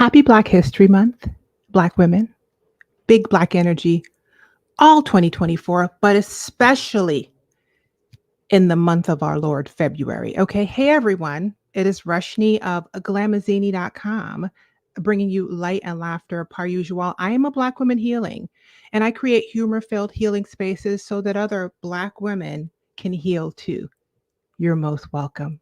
Happy Black History Month, Black women, big Black energy, all 2024, but especially in the month of our Lord, February. Okay. Hey, everyone. It is Rushni of glamazini.com bringing you light and laughter per usual. I am a Black woman healing, and I create humor filled healing spaces so that other Black women can heal too. You're most welcome.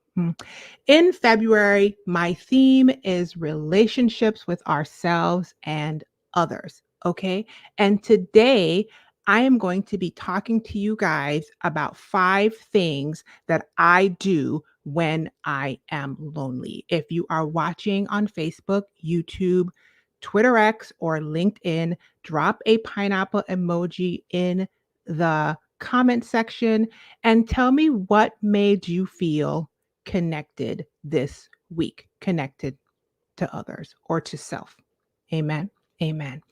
In February, my theme is relationships with ourselves and others. Okay. And today, I am going to be talking to you guys about 5 things that I do when I am lonely. If you are watching on Facebook, YouTube, Twitter X, or LinkedIn, drop a pineapple emoji in the comment section and tell me what made you feel connected this week, connected to others or to self. Amen. Amen.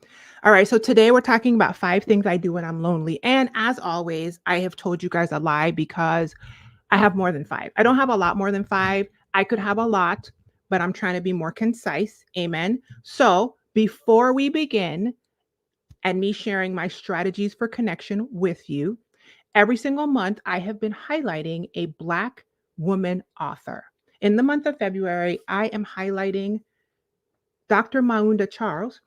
All right. So today we're talking about 5 things I do when I'm lonely. And as always, I have told you guys a lie because I have more than 5. I don't have a lot more than 5. I could have a lot, but I'm trying to be more concise. Amen. So before we begin and me sharing my strategies for connection with you, every single month, I have been highlighting a Black woman author. In the month of February, I am highlighting Dr. Maunda Charles.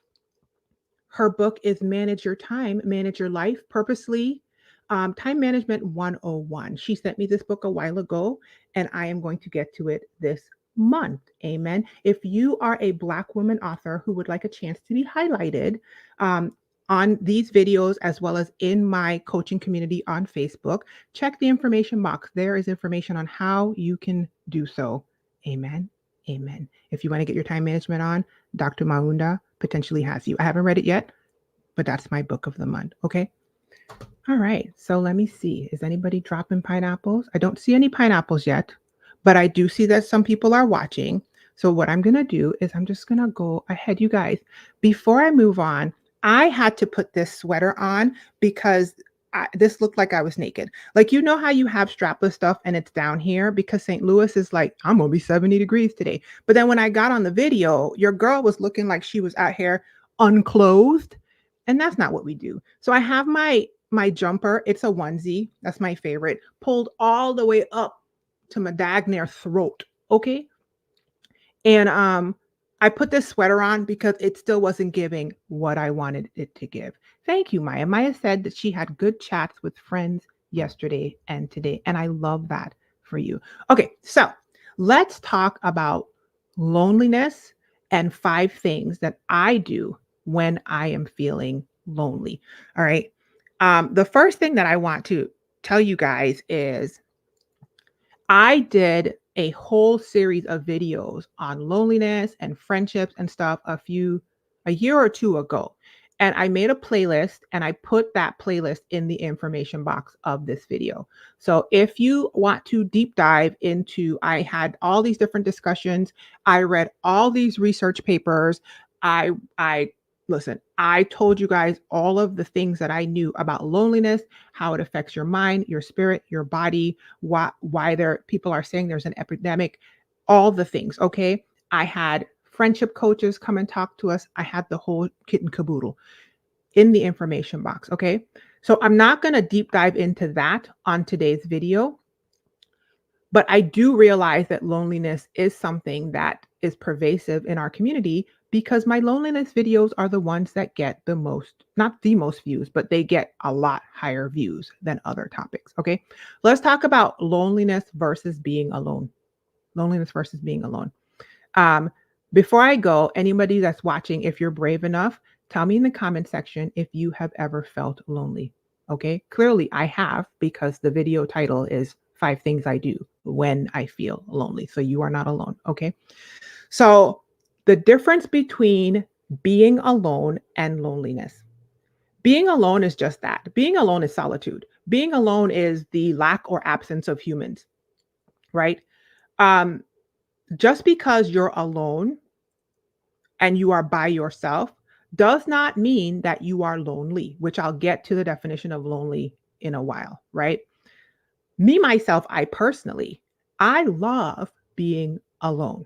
Her book is Manage Your Time, Manage Your Life, Purposely, Time Management 101. She sent me this book a while ago, and I am going to get to it this month. Amen. If you are a Black woman author who would like a chance to be highlighted, on these videos as well as in my coaching community on Facebook, check the information box. There is information on how you can do so. Amen. Amen. If you want to get your time management on, Dr. Maunda potentially has you. I haven't read it yet, but that's my book of the month. Okay. All right. So let me see. Is anybody dropping pineapples? I don't see any pineapples yet, but I do see that some people are watching. So what I'm going to do is I'm just going to go ahead, you guys. Before I move on, I had to put this sweater on because this looked like I was naked. Like, you know how you have strapless stuff and it's down here because St. Louis is like, I'm going to be 70 degrees today. But then when I got on the video, your girl was looking like she was out here unclothed. And that's not what we do. So I have my jumper. It's a onesie. That's my favorite. Pulled all the way up to my dagnare throat. Okay. And I put this sweater on because it still wasn't giving what I wanted it to give. Thank you, Maya. Maya said that she had good chats with friends yesterday and today. And I love that for you. Okay, so let's talk about loneliness and 5 things that I do when I am feeling lonely. All right. The first thing that I want to tell you guys is I did a whole series of videos on loneliness and friendships and stuff a year or 2 ago. And I made a playlist and I put that playlist in the information box of this video. So if you want to deep dive into, I had all these different discussions. I read all these research papers. I listen, I told you guys all of the things that I knew about loneliness, how it affects your mind, your spirit, your body, why there people are saying there's an epidemic, all the things. Okay. I had friendship coaches come and talk to us. I had the whole kit and caboodle in the information box. Okay. So I'm not going to deep dive into that on today's video, but I do realize that loneliness is something that is pervasive in our community because my loneliness videos are the ones that get the most, not the most views, but they get a lot higher views than other topics. Okay. Let's talk about loneliness versus being alone. Loneliness versus being alone. Um, Before I go, anybody that's watching, if you're brave enough, tell me in the comment section if you have ever felt lonely. Okay. Clearly, I have because the video title is 5 things I do when I feel lonely. So you are not alone. Okay. So the difference between being alone and loneliness. Being alone is just that. Being alone is solitude. Being alone is the lack or absence of humans, right? Um, just because you're alone and you are by yourself does not mean that you are lonely, which I'll get to the definition of lonely in a while, right? Me, myself, I personally, I love being alone.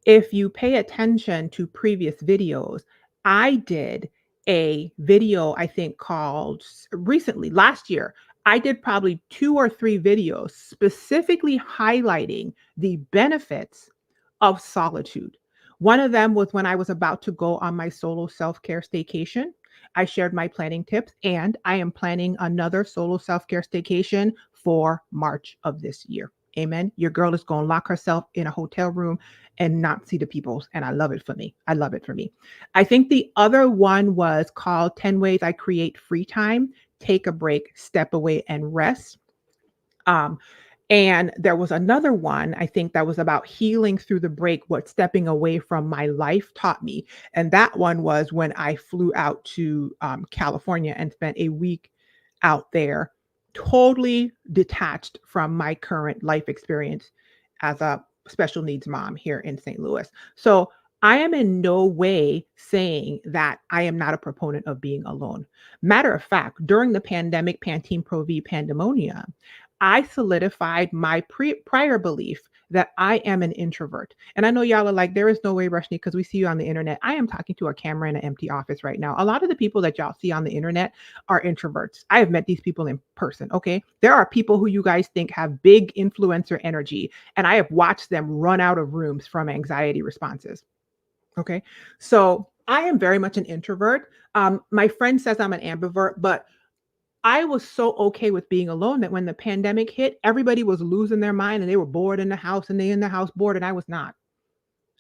If you pay attention to previous videos, I did a video, I think called recently, last year. I did probably 2 or 3 videos specifically highlighting the benefits of solitude. One of them was when I was about to go on my solo self care staycation. I shared my planning tips, and I am planning another solo self care staycation for March of this year. Amen. Your girl is going to lock herself in a hotel room and not see the peoples. And I love it for me. I love it for me. I think the other one was called 10 Ways I Create Free Time, Take a Break, Step Away, and Rest. Um, and there was another one, I think that was about healing through the break, what stepping away from my life taught me. And that one was when I flew out to California and spent a week out there, totally detached from my current life experience as a special needs mom here in St. Louis. So I am in no way saying that I am not a proponent of being alone. Matter of fact, during the pandemic, Pantene Pro V pandemonium, I solidified my prior belief that I am an introvert. And I know y'all are like, there is no way, Rushni, because we see you on the internet. I am talking to a camera in an empty office right now. A lot of the people that y'all see on the internet are introverts. I have met these people in person. Okay. There are people who you guys think have big influencer energy, and I have watched them run out of rooms from anxiety responses. Okay. So I am very much an introvert. My friend says I'm an ambivert, but I was so okay with being alone that when the pandemic hit, everybody was losing their mind and they were bored in the house, and they in the house bored, and I was not.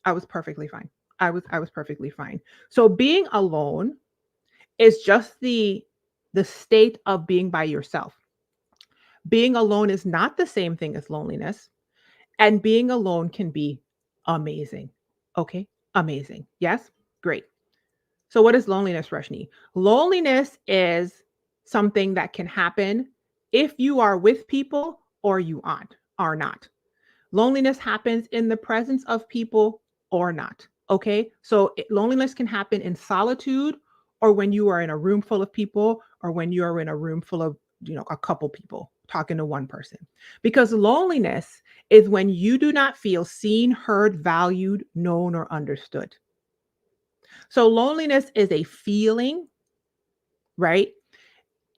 I was perfectly fine. I was perfectly fine. So being alone is just the state of being by yourself. Being alone is not the same thing as loneliness, and being alone can be amazing. Okay? Amazing. Yes? Great. So what is loneliness, Rashni? Loneliness is something that can happen if you are with people or you are not. Loneliness happens in the presence of people or not. Okay? So loneliness can happen in solitude, or when you are in a room full of people, or when you are in a room full of, a couple people talking to one person. Because loneliness is when you do not feel seen, heard, valued, known, or understood. So loneliness is a feeling, right?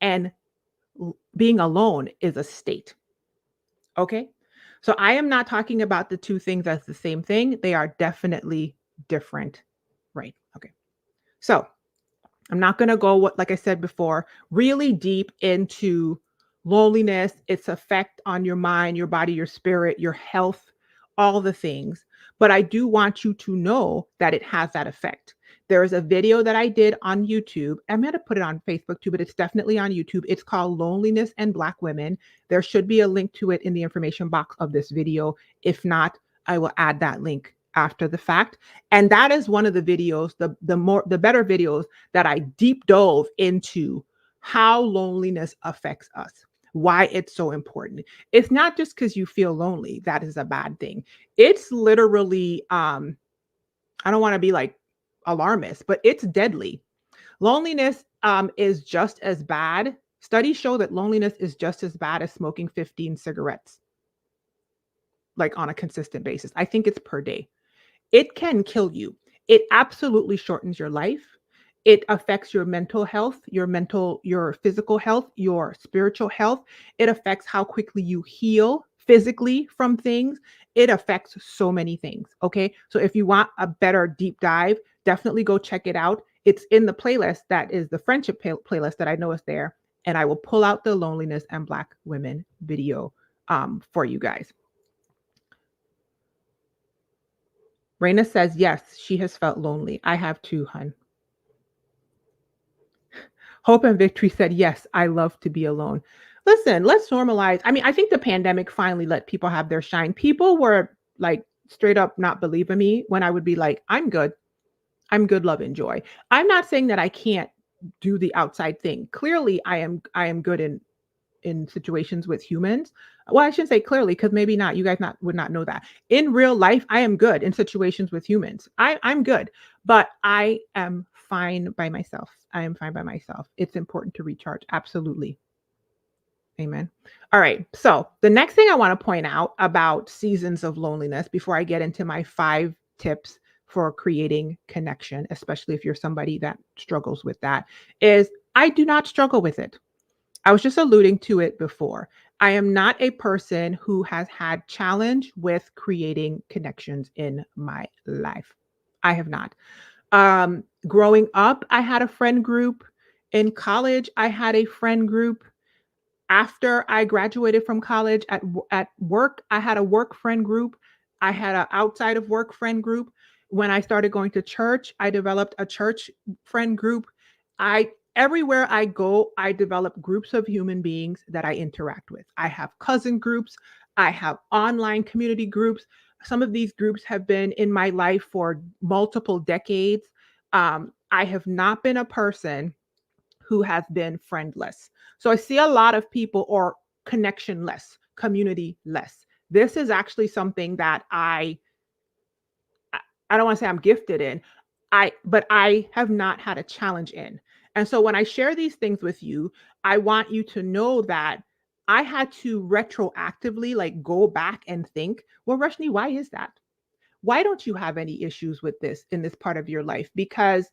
And being alone is a state. Okay. So I am not talking about the two things as the same thing. They are definitely different. Right. Okay. So I'm not going to go, like I said before, really deep into loneliness, its effect on your mind, your body, your spirit, your health, all the things. But I do want you to know that it has that effect. There is a video that I did on YouTube. I'm going to put it on Facebook too, but it's definitely on YouTube. It's called Loneliness and Black Women. There should be a link to it in the information box of this video. If not, I will add that link after the fact. And that is one of the videos, the better videos that I deep dove into how loneliness affects us, why it's so important. It's not just because you feel lonely that is a bad thing. It's literally, I don't want to be like alarmist, but it's deadly. Loneliness is just as bad. Studies show that loneliness is just as bad as smoking 15 cigarettes, like on a consistent basis. I think it's per day. It can kill you. It absolutely shortens your life. It affects your mental health, your physical health, your spiritual health. It affects how quickly you heal physically from things. It affects so many things. Okay. So if you want a better deep dive, definitely go check it out. It's in the playlist that is the friendship playlist that I know is there. And I will pull out the loneliness and Black women video for you guys. Raina says, yes, she has felt lonely. I have too, hun. Hope and Victory said, yes, I love to be alone. Listen, let's normalize. I mean, I think the pandemic finally let people have their shine. People were like straight up not believing me when I would be like, I'm good. I'm good, love, and joy. I'm not saying that I can't do the outside thing. Clearly, I am good in situations with humans. Well, I shouldn't say clearly, because maybe not. You guys would not know that. In real life, I am good in situations with humans. I'm good, but I am fine by myself. I am fine by myself. It's important to recharge. Absolutely. Amen. All right. So the next thing I want to point out about seasons of loneliness before I get into my 5 tips for creating connection, especially if you're somebody that struggles with that, is I do not struggle with it. I was just alluding to it before. I am not a person who has had challenge with creating connections in my life. I have not. Growing up, I had a friend group. In college, I had a friend group. After I graduated from college at work, I had a work friend group. I had a outside of work friend group. When I started going to church, I developed a church friend group. I Everywhere I go, I develop groups of human beings that I interact with. I have cousin groups, I have online community groups. Some of these groups have been in my life for multiple decades. I have not been a person who has been friendless. So I see a lot of people or connectionless, community less. This is actually something that I I don't want to say I'm gifted in. But I have not had a challenge in. And so when I share these things with you, I want you to know that I had to retroactively like go back and think, well, Rashni, why is that? Why don't you have any issues with this in this part of your life? Because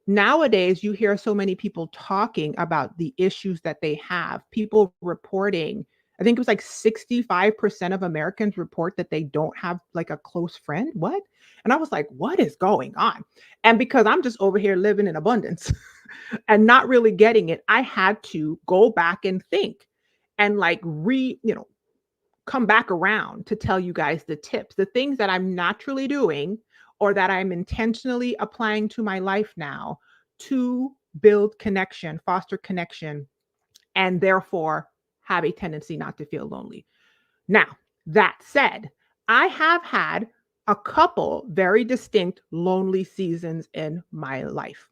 nowadays you hear so many people talking about the issues that they have, people reporting. I think it was like 65% of Americans report that they don't have like a close friend. What? And I was like, what is going on? And because I'm just over here living in abundance and not really getting it, I had to go back and think and like come back around to tell you guys the tips, the things that I'm naturally doing or that I'm intentionally applying to my life now to build connection, foster connection, and therefore have a tendency not to feel lonely. Now, that said, I have had a couple very distinct lonely seasons in my life,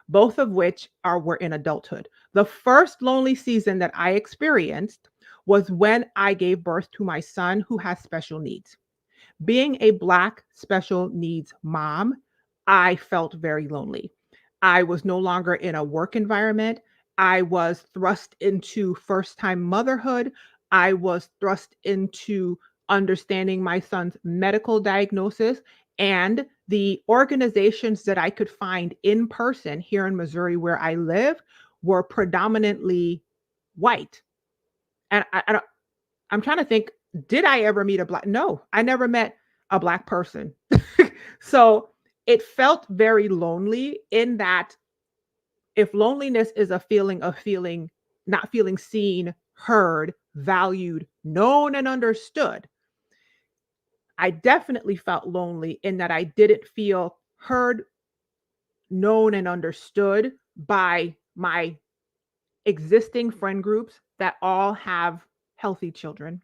both of which were in adulthood. The first lonely season that I experienced was when I gave birth to my son who has special needs. Being a Black special needs mom, I felt very lonely. I was no longer in a work environment. I was thrust into first time motherhood. I was thrust into understanding my son's medical diagnosis, and the organizations that I could find in person here in Missouri, where I live, were predominantly white. And I'm trying to think, did I ever meet a Black? No, I never met a Black person. So it felt very lonely in that if loneliness is a feeling of not feeling seen, heard, valued, known, and understood, I definitely felt lonely in that I didn't feel heard, known, and understood by my existing friend groups that all have healthy children.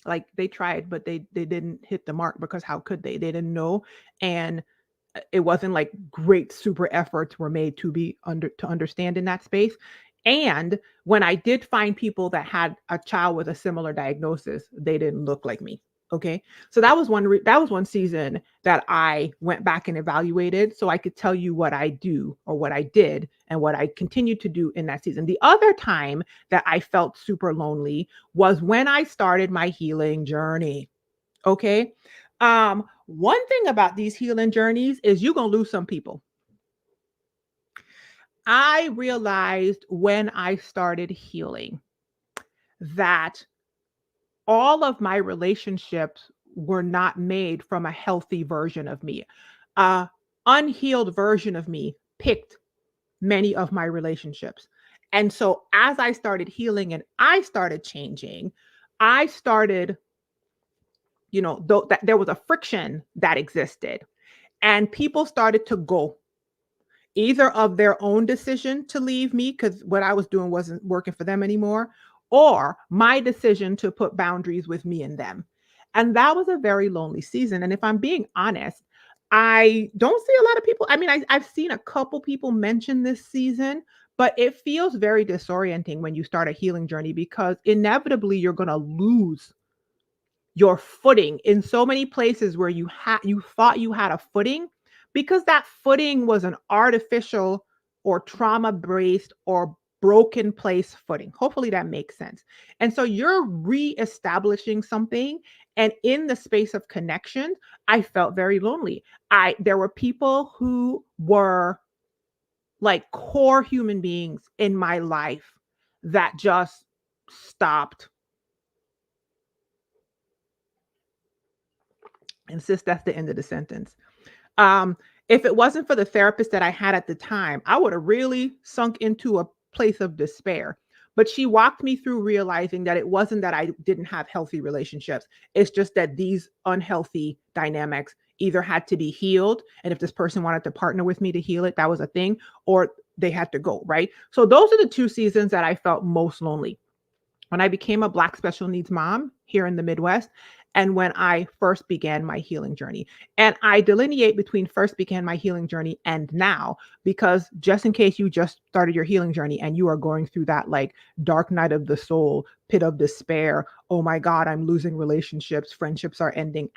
Like they tried, but they didn't hit the mark because how could they? They didn't know, and it wasn't like great super efforts were made to understand in that space. And when I did find people that had a child with a similar diagnosis, they didn't look like me. Okay, so that was one season that I went back and evaluated, so I could tell you what I do or what I did and what I continued to do in that season. The other time that I felt super lonely was when I started my healing journey. Okay. One thing about these healing journeys is you're going to lose some people. I realized when I started healing that all of my relationships were not made from a healthy version of me. A unhealed version of me picked many of my relationships. And so as I started healing and I started changing, I started, that there was a friction that existed and people started to go either of their own decision to leave me because what I was doing wasn't working for them anymore, or my decision to put boundaries with me and them. And that was a very lonely season. And if I'm being honest, I don't see a lot of people. I mean, I've seen a couple people mention this season, but it feels very disorienting when you start a healing journey because inevitably you're going to lose your footing in so many places where you thought you had a footing because that footing was an artificial or trauma based or broken place footing. Hopefully that makes sense. And so you're reestablishing something. And in the space of connection, I felt very lonely. There were people who were like core human beings in my life that just stopped. Insist that's the end of the sentence. Um, if it wasn't for the therapist that I had at the time, I would have really sunk into a place of despair. But she walked me through realizing that it wasn't that I didn't have healthy relationships. It's just that these unhealthy dynamics either had to be healed. And if this person wanted to partner with me to heal it, that was a thing, or they had to go, right? So those are the two seasons that I felt most lonely. When I became a Black special needs mom here in the Midwest, and when I first began my healing journey. And I delineate between first began my healing journey and now, because just in case you just started your healing journey and you are going through that like dark night of the soul, pit of despair, oh my God, I'm losing relationships, friendships are ending.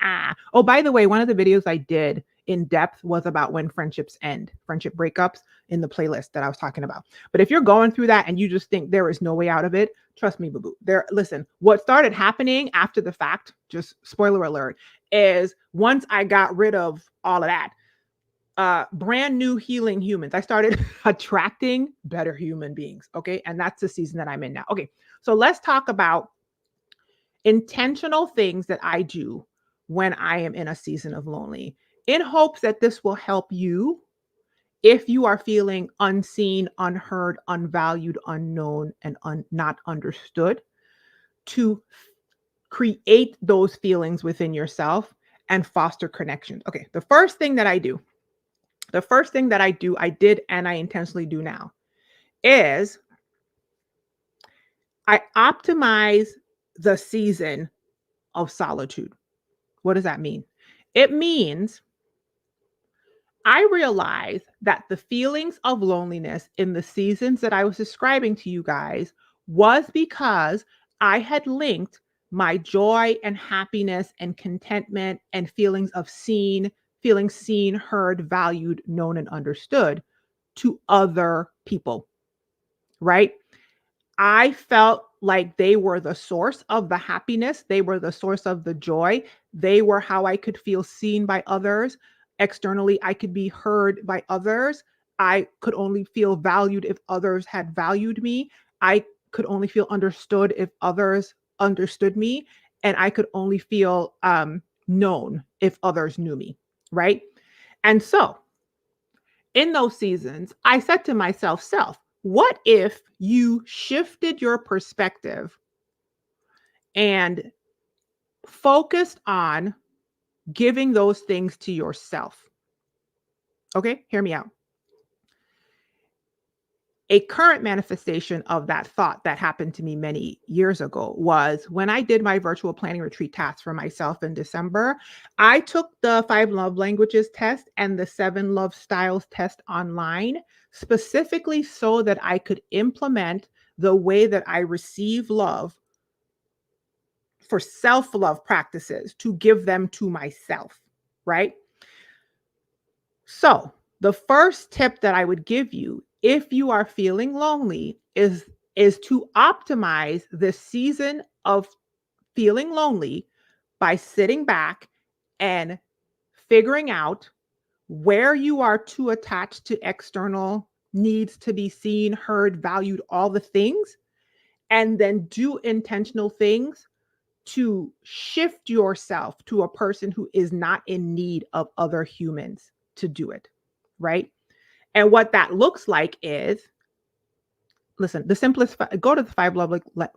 Oh, by the way, one of the videos I did in depth was about when friendships end, friendship breakups in the playlist that I was talking about. But if you're going through that and you just think there is no way out of it, trust me, boo boo. Listen, what started happening after the fact, just spoiler alert, is once I got rid of all of that, brand new healing humans, I started attracting better human beings. Okay. And that's the season that I'm in now. Okay. So let's talk about intentional things that I do when I am in a season of lonely, in hopes that this will help you if you are feeling unseen, unheard, unvalued, unknown, and not understood, to create those feelings within yourself and foster connections. Okay, the first thing that I do, I did and I intentionally do now, is I optimize the season of solitude. What does that mean? It means I realize that the feelings of loneliness in the seasons that I was describing to you guys was because I had linked my joy and happiness and contentment and feeling seen, heard, valued, known, and understood to other people, right? I felt like they were the source of the happiness. They were the source of the joy. They were how I could feel seen by others. Externally, I could be heard by others. I could only feel valued if others had valued me. I could only feel understood if others understood me. And I could only feel known if others knew me. Right. And so in those seasons, I said to myself, what if you shifted your perspective and focused on giving those things to yourself? Okay, hear me out. A current manifestation of that thought that happened to me many years ago was when I did my virtual planning retreat task for myself in December. I took the 5 love languages test and the 7 love styles test online, specifically so that I could implement the way that I receive love for self-love practices to give them to myself, right? So, the first tip that I would give you if you are feeling lonely is to optimize the season of feeling lonely by sitting back and figuring out where you are too attached to external needs to be seen, heard, valued, all the things, and then do intentional things to shift yourself to a person who is not in need of other humans to do it, right? And what that looks like is, listen, the simplest, go to the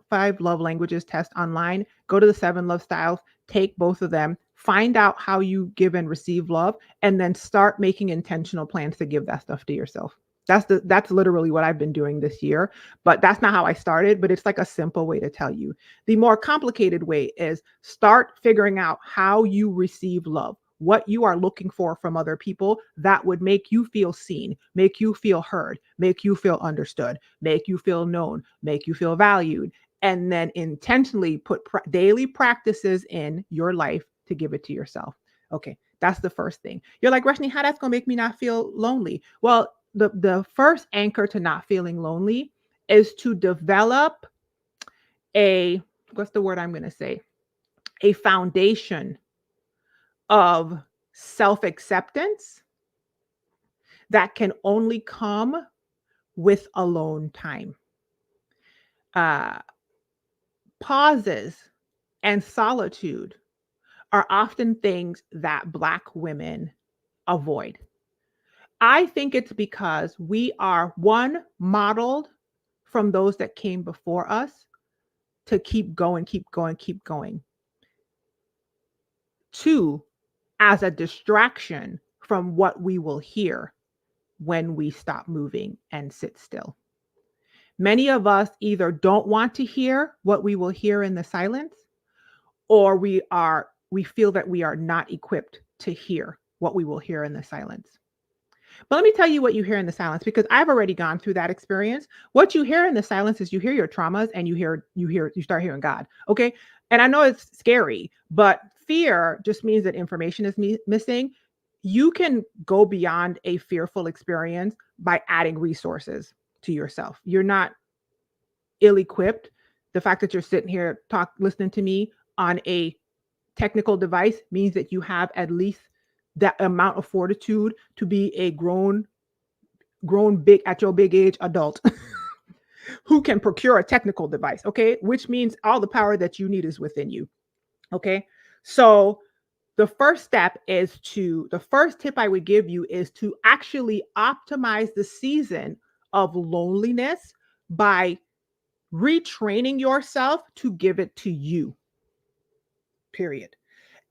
5 love languages test online, go to the 7 love styles, take both of them, find out how you give and receive love, and then start making intentional plans to give that stuff to yourself. That's literally what I've been doing this year, but that's not how I started, but it's like a simple way to tell you. The more complicated way is start figuring out how you receive love, what you are looking for from other people that would make you feel seen, make you feel heard, make you feel understood, make you feel known, make you feel valued, and then intentionally put daily practices in your life to give it to yourself. Okay, that's the first thing. You're like, Rashni, how that's going to make me not feel lonely? Well, the first anchor to not feeling lonely is to develop a, what's the word I'm going to say? A foundation of self acceptance that can only come with alone time. Uh, Pauses and solitude are often things that Black women avoid. I think it's because we are one, modeled from those that came before us to keep going, keep going, keep going. Two, as a distraction from what we will hear when we stop moving and sit still. Many of us either don't want to hear what we will hear in the silence, or we feel that we are not equipped to hear what we will hear in the silence. But let me tell you what you hear in the silence, because I've already gone through that experience. What you hear in the silence is you hear your traumas, and you start hearing God. Okay? And I know it's scary, but fear just means that information is missing. You can go beyond a fearful experience by adding resources to yourself. You're not ill-equipped. The fact that you're sitting here listening to me on a technical device means that you have at least that amount of fortitude to be a grown big at your big age adult who can procure a technical device, okay? Which means all the power that you need is within you, okay? So the first tip I would give you is to actually optimize the season of loneliness by retraining yourself to give it to you, period.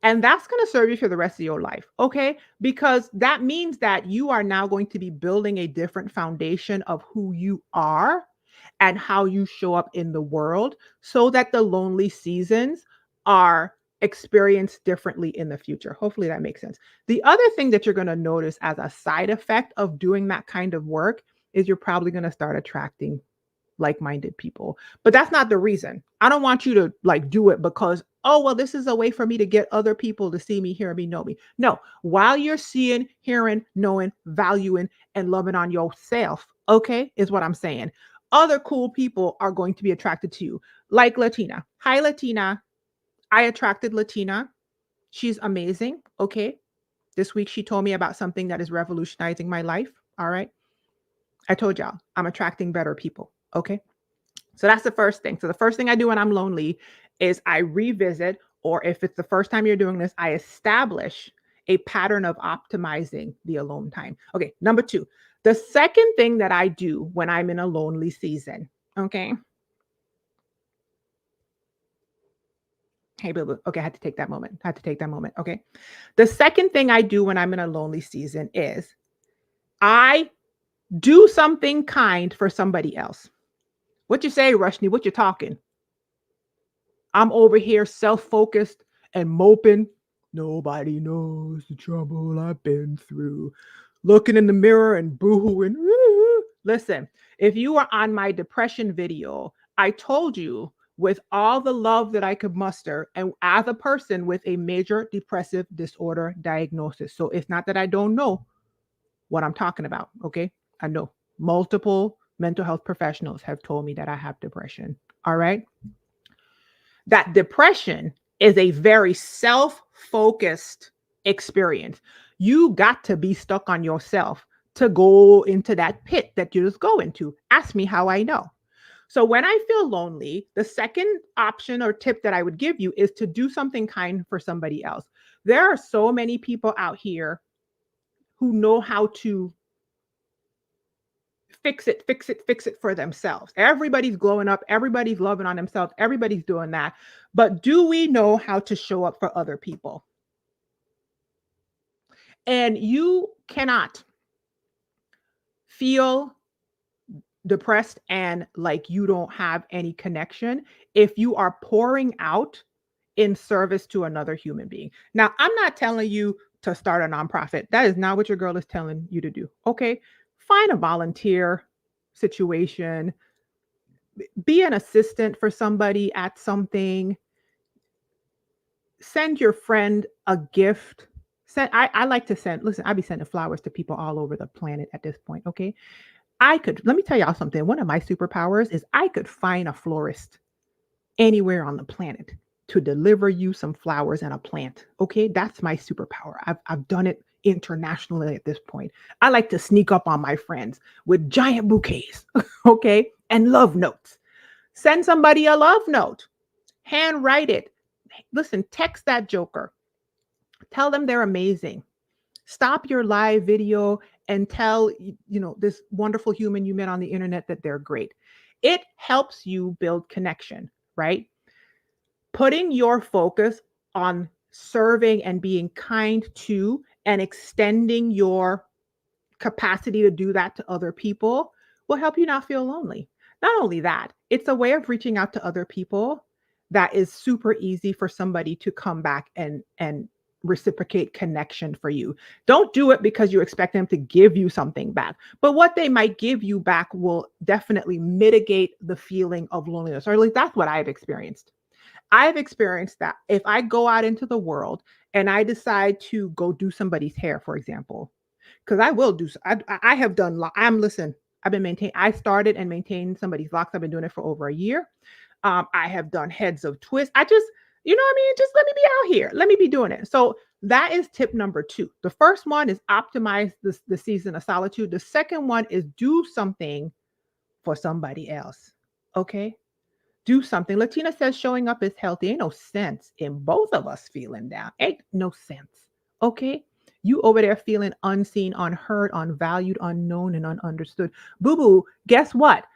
And that's going to serve you for the rest of your life, okay? Because that means that you are now going to be building a different foundation of who you are and how you show up in the world, so that the lonely seasons are experienced differently in the future. Hopefully that makes sense. The other thing that you're going to notice as a side effect of doing that kind of work is you're probably going to start attracting like-minded people. But that's not the reason. I don't want you to like do it because, oh, well, this is a way for me to get other people to see me, hear me, know me. No, while you're seeing, hearing, knowing, valuing, and loving on yourself, okay, is what I'm saying. Other cool people are going to be attracted to you, like Latina. Hi, Latina. I attracted Latina. She's amazing. Okay. This week she told me about something that is revolutionizing my life. All right. I told y'all I'm attracting better people. Okay. So that's the first thing. So the first thing I do when I'm lonely is I revisit, or if it's the first time you're doing this, I establish a pattern of optimizing the alone time. Okay. Number two, the second thing that I do when I'm in a lonely season. Okay. Hey, boo boo. Okay. I had to take that moment. I had to take that moment. Okay. The second thing I do when I'm in a lonely season is I do something kind for somebody else. What you say, Rushni? What you talking? I'm over here self-focused and moping. Nobody knows the trouble I've been through. Looking in the mirror and boohooing. Listen, if you were on my depression video, I told you with all the love that I could muster, and as a person with a major depressive disorder diagnosis. So it's not that I don't know what I'm talking about, okay? I know multiple mental health professionals have told me that I have depression. All right. That depression is a very self-focused experience. You got to be stuck on yourself to go into that pit that you just go into. Ask me how I know. So when I feel lonely, the second option or tip that I would give you is to do something kind for somebody else. There are so many people out here who know how to fix it for themselves. Everybody's glowing up, everybody's loving on themselves, everybody's doing that. But do we know how to show up for other people? And you cannot feel depressed and like you don't have any connection if you are pouring out in service to another human being. Now, I'm not telling you to start a nonprofit. That is not what your girl is telling you to do. Okay. Find a volunteer situation, be an assistant for somebody at something, send your friend a gift. I like to send, listen, I be sending flowers to people all over the planet at this point. Okay. let me tell y'all something. One of my superpowers is I could find a florist anywhere on the planet to deliver you some flowers and a plant. Okay, that's my superpower. I've done it internationally at this point. I like to sneak up on my friends with giant bouquets, okay, and love notes. Send somebody a love note, handwrite it. Listen, text that joker. Tell them they're amazing. Stop your live video and tell this wonderful human you met on the internet that they're great. It helps you build connection, right? Putting your focus on serving and being kind to and extending your capacity to do that to other people will help you not feel lonely. Not only that, it's a way of reaching out to other people that is super easy for somebody to come back and reciprocate connection for you. Don't do it because you expect them to give you something back, but what they might give you back will definitely mitigate the feeling of loneliness, or at least that's what I've experienced. I've experienced that if I go out into the world and I decide to go do somebody's hair, for example, because I will do. I have done. Listen. I've been maintaining. I started and maintained somebody's locks. I've been doing it for over a year. I have done heads of twists. I just, you know what I mean? Just let me be out here. Let me be doing it. So that is tip number 2. The first one is optimize the season of solitude. The second one is do something for somebody else. Okay. Do something. Latina says showing up is healthy. Ain't no sense in both of us feeling down. Ain't no sense. Okay. You over there feeling unseen, unheard, unvalued, unknown, and ununderstood. Boo boo, guess what?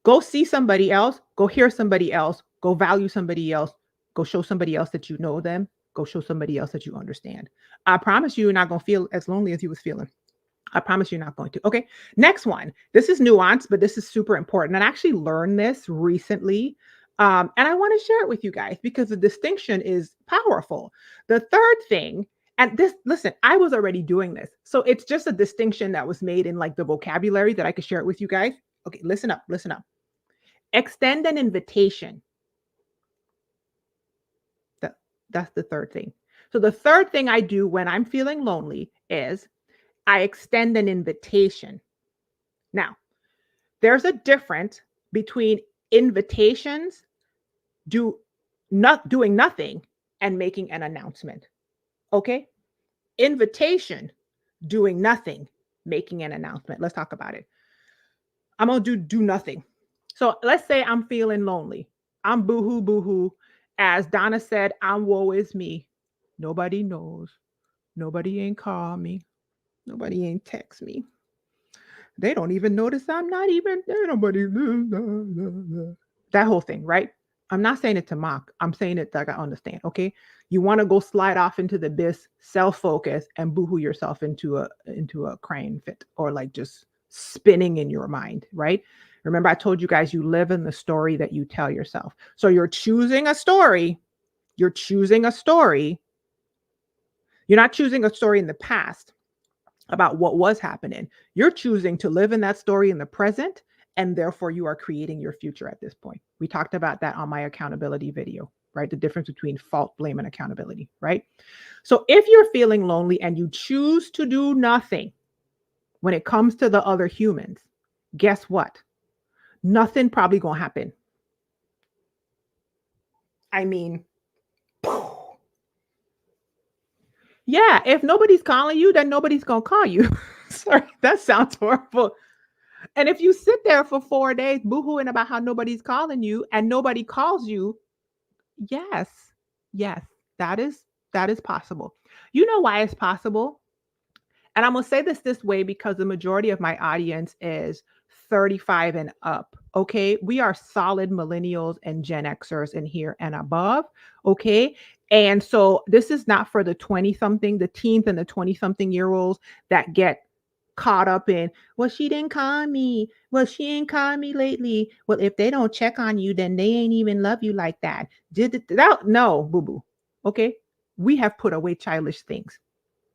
Go see somebody else. Go hear somebody else. Go value somebody else. Go show somebody else that you know them. Go show somebody else that you understand. I promise you're not going to feel as lonely as you was feeling. I promise you're not going to. Okay. Next one. This is nuanced, but this is super important. And I actually learned this recently. And I want to share it with you guys because the distinction is powerful. The third thing, and this, listen, I was already doing this. So it's just a distinction that was made in like the vocabulary that I could share it with you guys. Okay. Listen up. Listen up. Extend an invitation. That's the third thing. So the third thing I do when I'm feeling lonely is I extend an invitation. Now, there's a difference between invitations, doing nothing, and making an announcement. Okay? Invitation, doing nothing, making an announcement. Let's talk about it. I'm gonna do nothing. So let's say I'm feeling lonely. I'm boohoo boohoo. As Donna said, I'm woe is me. Nobody knows. Nobody ain't call me. Nobody ain't text me. They don't even notice I'm not even there. Nobody. That whole thing, right? I'm not saying it to mock. I'm saying it like I understand. Okay. You want to go slide off into the abyss, self-focus, and boohoo yourself into a crying fit or like just spinning in your mind, right? Remember, I told you guys you live in the story that you tell yourself. So you're choosing a story. You're choosing a story. You're not choosing a story in the past about what was happening. You're choosing to live in that story in the present, and therefore you are creating your future at this point. We talked about that on my accountability video, right? The difference between fault, blame, and accountability, right? So if you're feeling lonely and you choose to do nothing when it comes to the other humans, guess what? Nothing probably gonna happen. I mean, yeah, if nobody's calling you, then nobody's gonna call you. Sorry, that sounds horrible. And if you sit there for 4 days boohooing about how nobody's calling you and nobody calls you, yes, yes, that is possible. You know why it's possible? And I'm gonna say this way because the majority of my audience is 35 and up. Okay. We are solid millennials and Gen Xers in here and above. Okay. And so this is not for the 20 something, the teens and the 20 something year olds that get caught up in, well, she didn't call me. Well, she ain't called me lately. Well, if they don't check on you, then they ain't even love you like that. No, boo boo. Okay. We have put away childish things.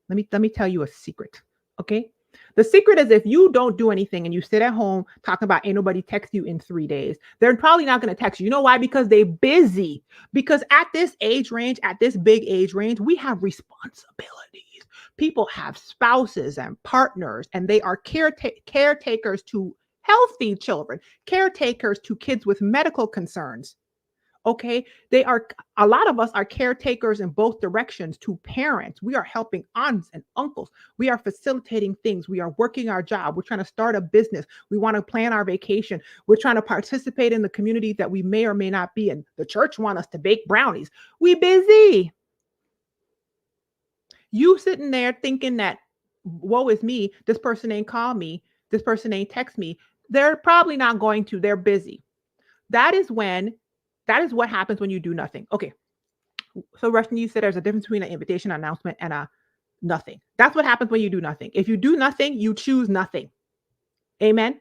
Let me tell you a secret. Okay. The secret is if you don't do anything and you sit at home talking about ain't nobody text you in 3 days, they're probably not going to text you. You know why? Because they're busy. Because at this age range, at this big age range, we have responsibilities. People have spouses and partners, and they are caretakers to healthy children, caretakers to kids with medical concerns. Okay. They are, a lot of us are caretakers in both directions to parents. We are helping aunts and uncles. We are facilitating things. We are working our job. We're trying to start a business. We want to plan our vacation. We're trying to participate in the community that we may or may not be in. The church want us to bake brownies. We busy. You sitting there thinking that, woe is me, this person ain't call me, this person ain't text me. They're probably not going to. They're busy. That is when, that is what happens when you do nothing. Okay. So Rushton, you said there's a difference between an invitation announcement and a nothing. That's what happens when you do nothing. If you do nothing, you choose nothing. Amen.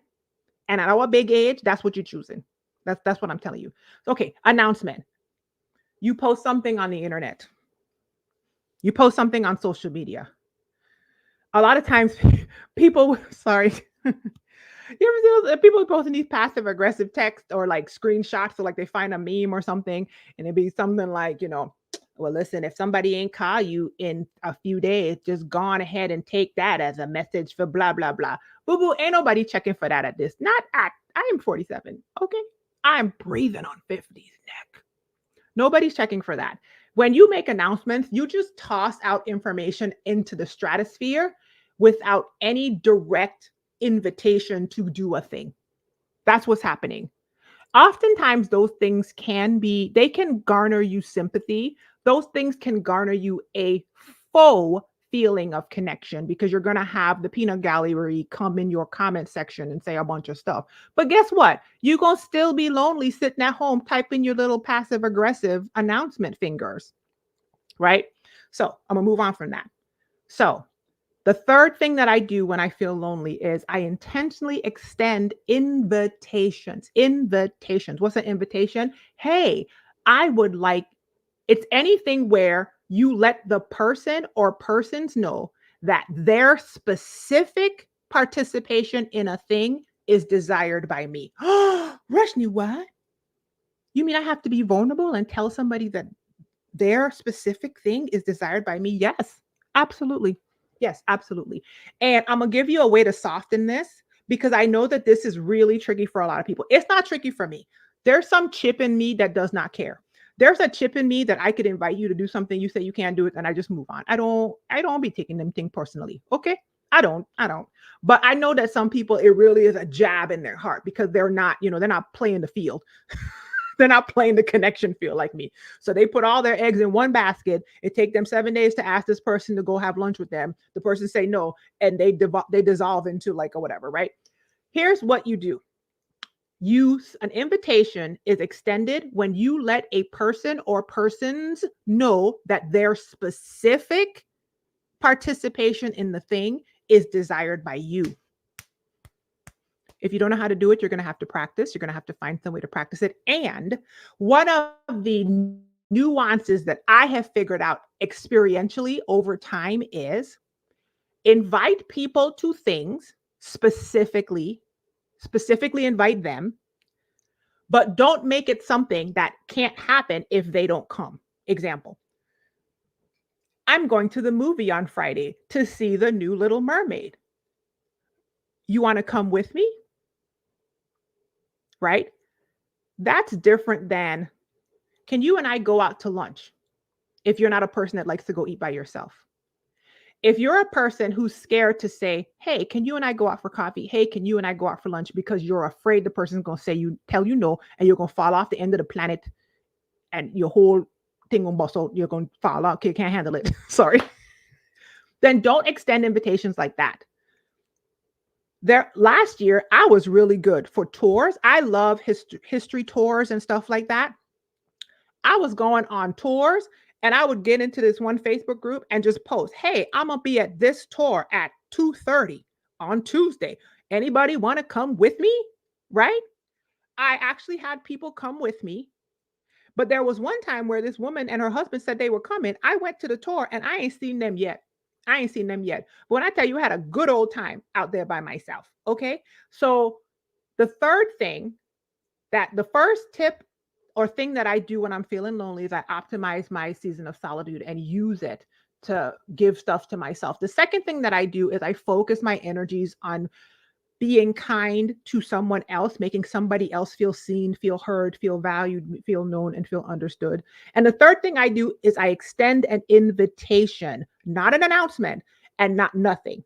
And at our big age, that's what you're choosing. That's what I'm telling you. Okay, announcement. You post something on the internet. You post something on social media. A lot of times people, sorry. You ever see those people posting these passive aggressive texts or like screenshots? So like they find a meme or something and it'd be something like, well, listen, if somebody ain't call you in a few days, just go on ahead and take that as a message for blah, blah, blah. Boo boo, ain't nobody checking for that at this. Not at, I am 47. Okay. I'm breathing on 50's neck. Nobody's checking for that. When you make announcements, you just toss out information into the stratosphere without any direct invitation to do a thing. That's what's happening. Oftentimes those things they can garner you sympathy. Those things can garner you a faux feeling of connection because you're going to have the peanut gallery come in your comment section and say a bunch of stuff. But guess what? You're going to still be lonely sitting at home typing your little passive aggressive announcement fingers, right? So I'm going to move on from that. So the third thing that I do when I feel lonely is I intentionally extend invitations. Invitations. What's an invitation? Hey, I would like, it's anything where you let the person or persons know that their specific participation in a thing is desired by me. Rashni, what? You mean I have to be vulnerable and tell somebody that their specific thing is desired by me? Yes, absolutely. Yes, absolutely. And I'm going to give you a way to soften this because I know that this is really tricky for a lot of people. It's not tricky for me. There's some chip in me that does not care. There's a chip in me that I could invite you to do something, you say you can't do it, and I just move on. I don't be taking them thing personally. Okay. I don't. But I know that some people, it really is a jab in their heart because they're not, they're not playing the field. They're not playing the connection field like me. So they put all their eggs in one basket. It take them 7 days to ask this person to go have lunch with them. The person say no, and they dissolve into like a whatever, right? Here's what you do. An invitation is extended when you let a person or persons know that their specific participation in the thing is desired by you. If you don't know how to do it, you're going to have to practice. You're going to have to find some way to practice it. And one of the nuances that I have figured out experientially over time is invite people to things, specifically invite them, but don't make it something that can't happen if they don't come. Example, I'm going to the movie on Friday to see the new Little Mermaid. You want to come with me? Right? That's different than, can you and I go out to lunch? If you're not a person that likes to go eat by yourself. If you're a person who's scared to say, hey, can you and I go out for coffee? Hey, can you and I go out for lunch? Because you're afraid the person's going to tell you no, and you're going to fall off the end of the planet and your whole thing will bustle. You're going to fall out. Okay, can't handle it. Sorry. Then don't extend invitations like that. Last year, I was really good for tours. I love history tours and stuff like that. I was going on tours and I would get into this one Facebook group and just post, hey, I'm going to be at this tour at 2:30 on Tuesday. Anybody want to come with me? Right? I actually had people come with me. But there was one time where this woman and her husband said they were coming. I went to the tour and I ain't seen them yet. But when I tell you, I had a good old time out there by myself. Okay. So the first tip or thing that I do when I'm feeling lonely is I optimize my season of solitude and use it to give stuff to myself. The second thing that I do is I focus my energies on being kind to someone else, making somebody else feel seen, feel heard, feel valued, feel known, and feel understood. And the third thing I do is I extend an invitation, not an announcement and not nothing.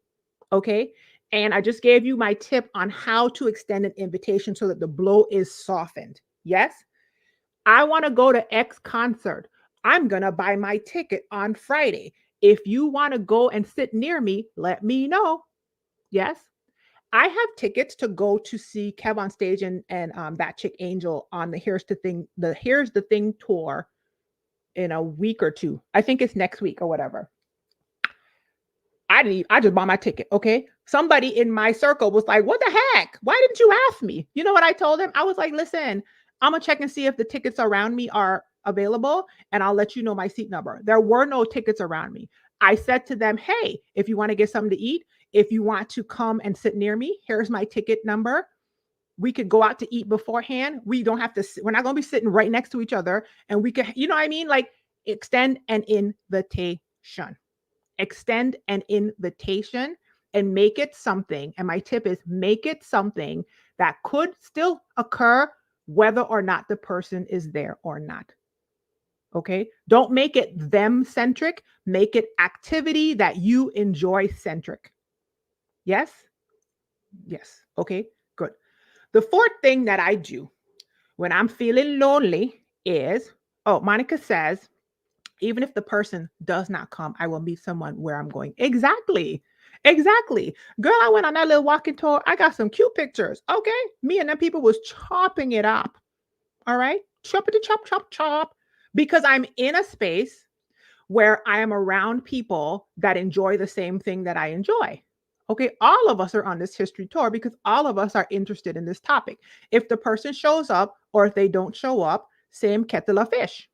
Okay. And I just gave you my tip on how to extend an invitation so that the blow is softened. Yes. I want to go to X concert. I'm going to buy my ticket on Friday. If you want to go and sit near me, let me know. Yes. I have tickets to go to see Kev on stage and that chick Angel on the Here's the Thing tour in a week or two. I think it's next week or whatever. I just bought my ticket. Okay. Somebody in my circle was like, what the heck? Why didn't you ask me? You know what I told them? I was like, listen, I'm gonna check and see if the tickets around me are available and I'll let you know my seat number. There were no tickets around me. I said to them, hey, if you want to get something to eat, if you want to come and sit near me, here's my ticket number. We could go out to eat beforehand. We don't have to, we're not going to be sitting right next to each other. And we could, you know what I mean? Like extend an invitation. Extend an invitation and make it something. And my tip is make it something that could still occur whether or not the person is there or not. Okay. Don't make it them centric. Make it activity that you enjoy centric. Yes. Yes. Okay. Good. The fourth thing that I do when I'm feeling lonely is, oh, Monica says, even if the person does not come, I will meet someone where I'm going. Exactly. Exactly. Girl, I went on that little walking tour. I got some cute pictures. Okay. Me and them people was chopping it up. All right. Chop it, chop, chop, chop. Because I'm in a space where I am around people that enjoy the same thing that I enjoy. Okay, all of us are on this history tour because all of us are interested in this topic. If the person shows up or if they don't show up, same kettle of fish.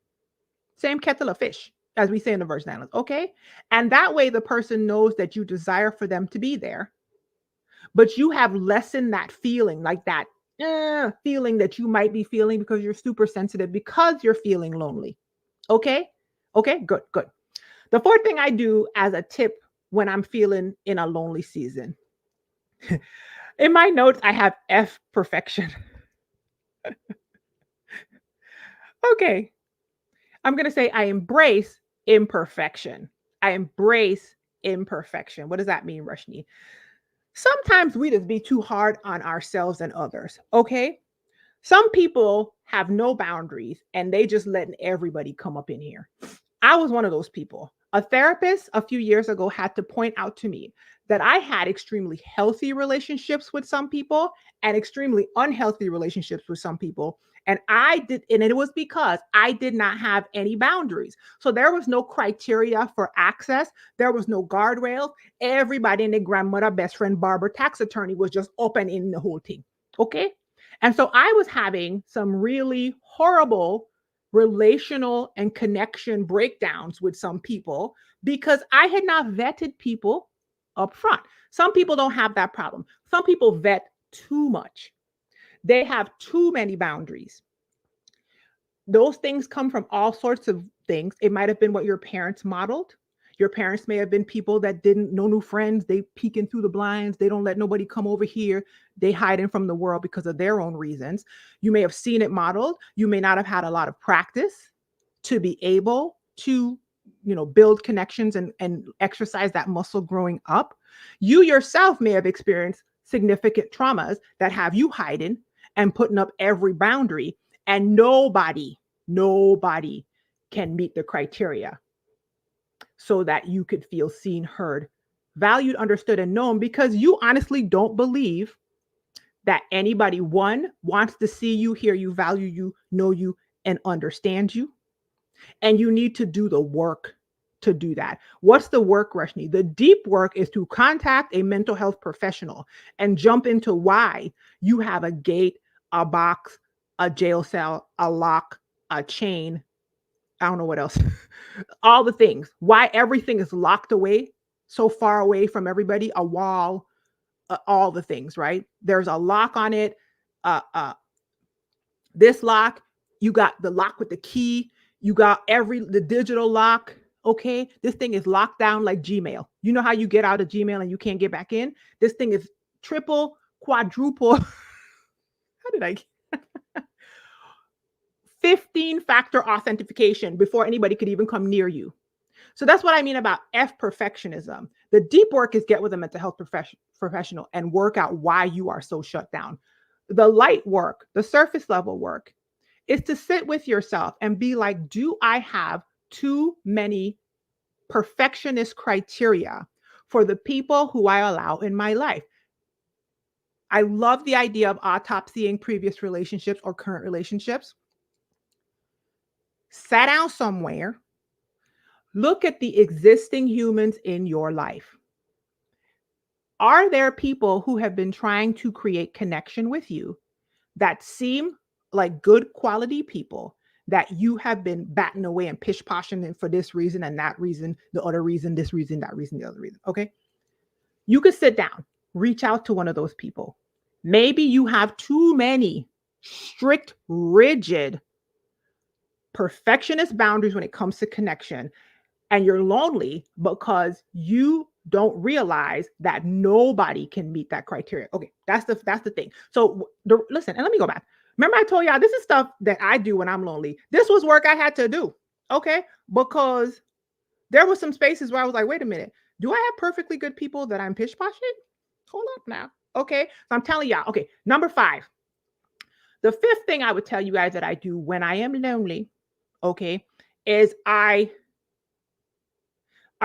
Same kettle of fish, as we say in the Virgin Islands. Okay. And that way the person knows that you desire for them to be there, but you have lessened that feeling, like that feeling that you might be feeling because you're super sensitive, because you're feeling lonely. Okay. Okay. Good. Good. The fourth thing I do as a tip when I'm feeling in a lonely season, in my notes, I have F perfection. Okay. I'm going to say I embrace imperfection. I embrace imperfection. What does that mean, Rashni? Sometimes we just be too hard on ourselves and others. Okay. Some people have no boundaries and they just letting everybody come up in here. I was one of those people. A therapist a few years ago had to point out to me that I had extremely healthy relationships with some people and extremely unhealthy relationships with some people. And it was because I did not have any boundaries. So there was no criteria for access. There was no guardrails. Everybody and their grandmother, best friend, barber, tax attorney was just open in the whole thing. Okay. And so I was having some really horrible relational and connection breakdowns with some people because I had not vetted people up front. Some people don't have that problem. Some people vet too much. They have too many boundaries. Those things come from all sorts of things. It might have been what your parents modeled. Your parents may have been people that didn't know new friends. They peeking through the blinds. They don't let nobody come over here. They hiding from the world because of their own reasons. You may have seen it modeled. You may not have had a lot of practice to be able to, build connections and exercise that muscle growing up. You yourself may have experienced significant traumas that have you hiding and putting up every boundary, and nobody can meet the criteria so that you could feel seen, heard, valued, understood, and known, because you honestly don't believe that anybody, one, wants to see you, hear you, value you, know you, and understand you. And you need to do the work to do that. What's the work, Rashni? The deep work is to contact a mental health professional and jump into why you have a gate, a box, a jail cell, a lock, a chain. I don't know what else. All the things. Why everything is locked away, so far away from everybody, a wall, all the things, right? There's a lock on it. Uh, uh, this lock, you got the lock with the key. You got the digital lock. Okay. This thing is locked down like Gmail. You know how you get out of Gmail and you can't get back in? This thing is triple quadruple, how did I 15-factor authentication before anybody could even come near you. So that's what I mean about F perfectionism. The deep work is get with a mental health professional and work out why you are so shut down. The light work, the surface level work, is to sit with yourself and be like, do I have too many perfectionist criteria for the people who I allow in my life? I love the idea of autopsying previous relationships or current relationships. Sit down somewhere, look at the existing humans in your life. Are there people who have been trying to create connection with you that seem like good quality people that you have been batting away and pish-poshing for this reason and that reason, the other reason, this reason, that reason, the other reason? Okay. You could sit down, reach out to one of those people. Maybe you have too many strict, rigid, perfectionist boundaries when it comes to connection, and you're lonely because you don't realize that nobody can meet that criteria. Okay, that's the thing. So listen, and let me go back. Remember I told y'all this is stuff that I do when I'm lonely. This was work I had to do. Okay, because there were some spaces where I was like, wait a minute, do I have perfectly good people that I'm pish-poshing? Hold up now. Okay, so I'm telling y'all. Okay, number 5. The 5th thing I would tell you guys that I do when I am lonely, okay, is all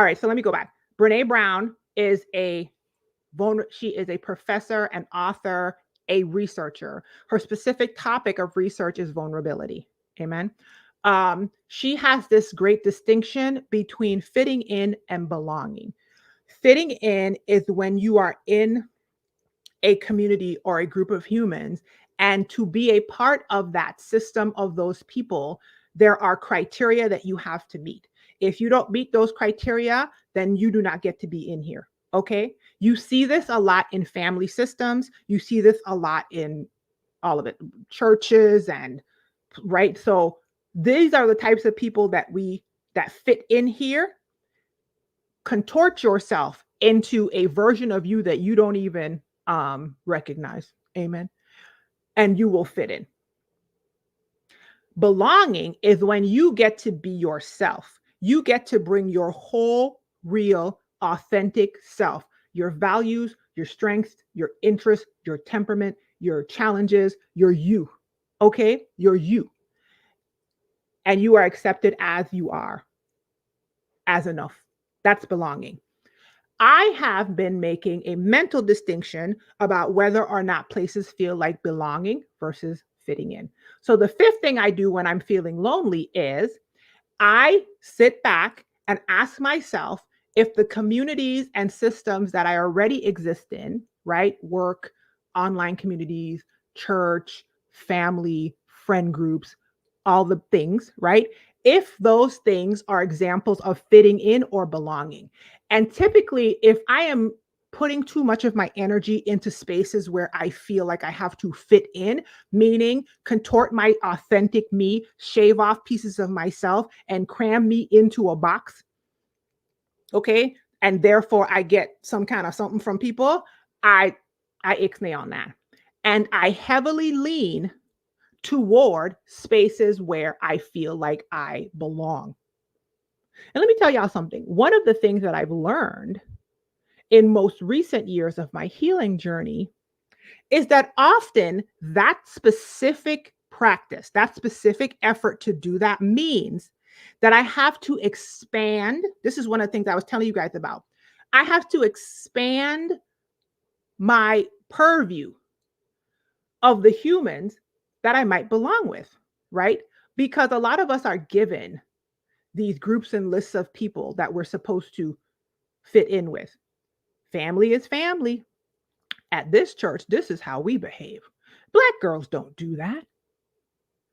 right, so let me go back. Brene Brown is she is a professor, an author, a researcher. Her specific topic of research is vulnerability. Amen. She has this great distinction between fitting in and belonging. Fitting in is when you are in a community or a group of humans, and to be a part of that system of those people, there are criteria that you have to meet. If you don't meet those criteria, then you do not get to be in here. Okay. You see this a lot in family systems. You see this a lot in all of it, churches, and right. So these are the types of people that fit in here. Contort yourself into a version of you that you don't even recognize. Amen. And you will fit in. Belonging is when you get to be yourself. You get to bring your whole, real, authentic self, your values, your strengths, your interests, your temperament, your challenges, your you. Okay? You're you. And you are accepted as you are, as enough. That's belonging. I have been making a mental distinction about whether or not places feel like belonging versus fitting in. So the 5th thing I do when I'm feeling lonely is I sit back and ask myself if the communities and systems that I already exist in, right? Work, online communities, church, family, friend groups, all the things, right? If those things are examples of fitting in or belonging. And typically, if I am putting too much of my energy into spaces where I feel like I have to fit in, meaning contort my authentic me, shave off pieces of myself and cram me into a box, okay? And therefore I get some kind of something from people, I ixnay on that. And I heavily lean toward spaces where I feel like I belong. And let me tell y'all something. One of the things that I've learned in most recent years of my healing journey is that often that specific practice, that specific effort to do that means that I have to expand. This is one of the things I was telling you guys about. I have to expand my purview of the humans that I might belong with, right? Because a lot of us are given these groups and lists of people that we're supposed to fit in with. Family is family. At this church, this is how we behave. Black girls don't do that,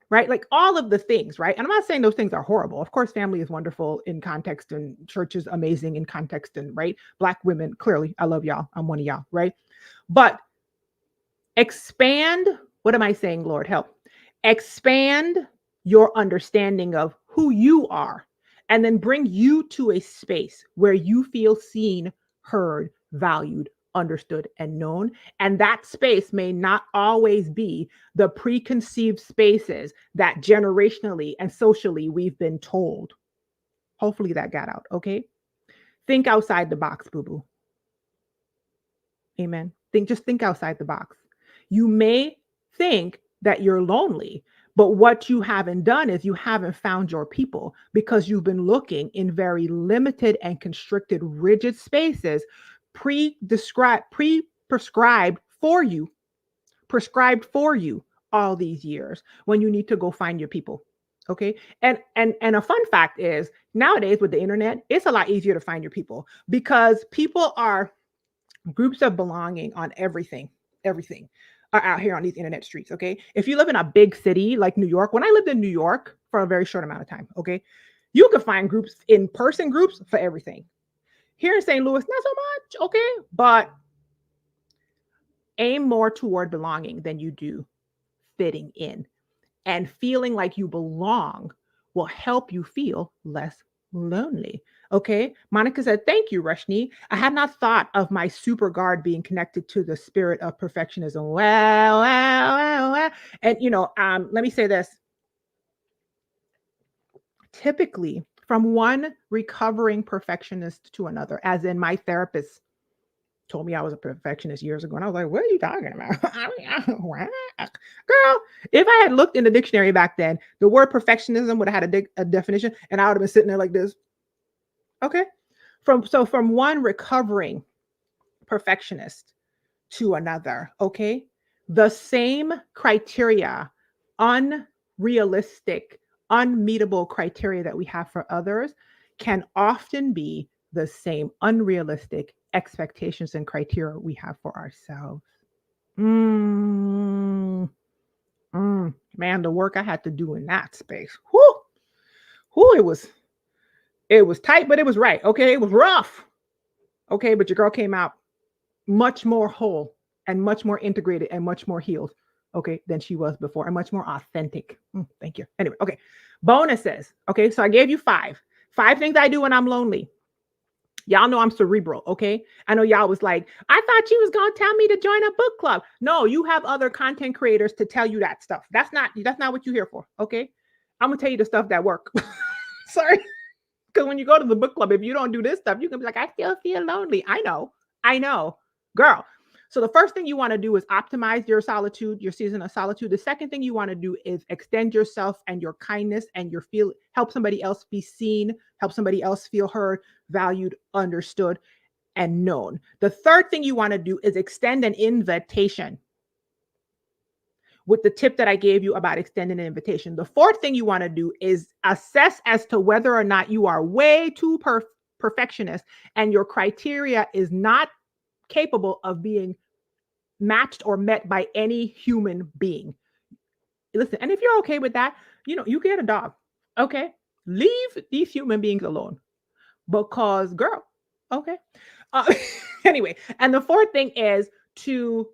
right? Like all of the things, right? And I'm not saying those things are horrible. Of course, family is wonderful in context and church is amazing in context and right. Black women, clearly, I love y'all. I'm one of y'all, right? But expand, what am I saying, Lord? Help. Expand your understanding of who you are and then bring you to a space where you feel seen, heard, valued, understood, and known. And that space may not always be the preconceived spaces that generationally and socially we've been told. Hopefully that got out. Okay. Think outside the box, boo boo. Amen. Just think outside the box. You may think that you're lonely, but what you haven't done is you haven't found your people because you've been looking in very limited and constricted, rigid spaces, pre-prescribed for you, prescribed for you all these years when you need to go find your people. Okay. And a fun fact is nowadays with the internet, it's a lot easier to find your people because people are groups of belonging on everything are out here on these internet streets. Okay. If you live in a big city like New York, when I lived in New York for a very short amount of time, okay, you can find groups, in person groups for everything. Here in St. Louis, not so much. Okay. But aim more toward belonging than you do fitting in. And feeling like you belong will help you feel less lonely. Okay. Monica said, thank you, Rashni. I had not thought of my super guard being connected to the spirit of perfectionism. Well. And, let me say this. Typically, from one recovering perfectionist to another, as in my therapist told me I was a perfectionist years ago. And I was like, what are you talking about? Girl, if I had looked in the dictionary back then, the word perfectionism would have had a definition and I would have been sitting there like this. Okay. From one recovering perfectionist to another, okay, the same criteria, unrealistic, unmeetable criteria that we have for others can often be the same unrealistic expectations and criteria we have for ourselves. Mm, man, the work I had to do in that space. Whoo, it was tight, but it was right. Okay, it was rough. Okay, but your girl came out much more whole and much more integrated and much more healed, okay, than she was before, and much more authentic. Thank you. Anyway, okay. Bonuses. Okay, so I gave you five things I do when I'm lonely. Y'all know I'm cerebral, okay? I know y'all was like, I thought she was gonna tell me to join a book club. No, you have other content creators to tell you that stuff. That's not what you're here for, okay? I'm gonna tell you the stuff that work. Sorry. Because when you go to the book club, if you don't do this stuff, you can be like, I still feel lonely. I know, girl. So the first thing you want to do is optimize your solitude, your season of solitude. The second thing you want to do is extend yourself and your kindness and help somebody else be seen, help somebody else feel heard, valued, understood, and known. The third thing you want to do is extend an invitation with the tip that I gave you about extending an invitation. The fourth thing you want to do is assess as to whether or not you are way too perfectionist and your criteria is not capable of being matched or met by any human being. Listen, and if you're okay with that, you get a dog. Okay. Leave these human beings alone because, girl, okay. Anyway, and the fourth thing is to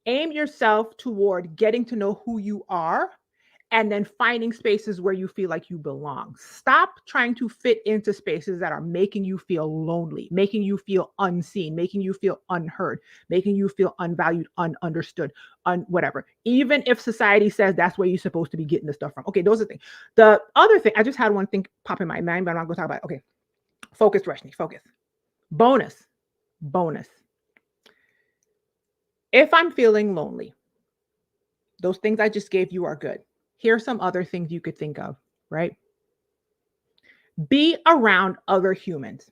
aim yourself toward getting to know who you are and then finding spaces where you feel like you belong. Stop trying to fit into spaces that are making you feel lonely, making you feel unseen, making you feel unheard, making you feel unvalued, ununderstood, whatever. Even if society says that's where you're supposed to be getting the stuff from. Okay, those are the things. The other thing, I just had one thing pop in my mind, but I'm not going to talk about it. Okay, focus, Rashni, focus. Bonus. If I'm feeling lonely, those things I just gave you are good. Here's some other things you could think of, right? Be around other humans.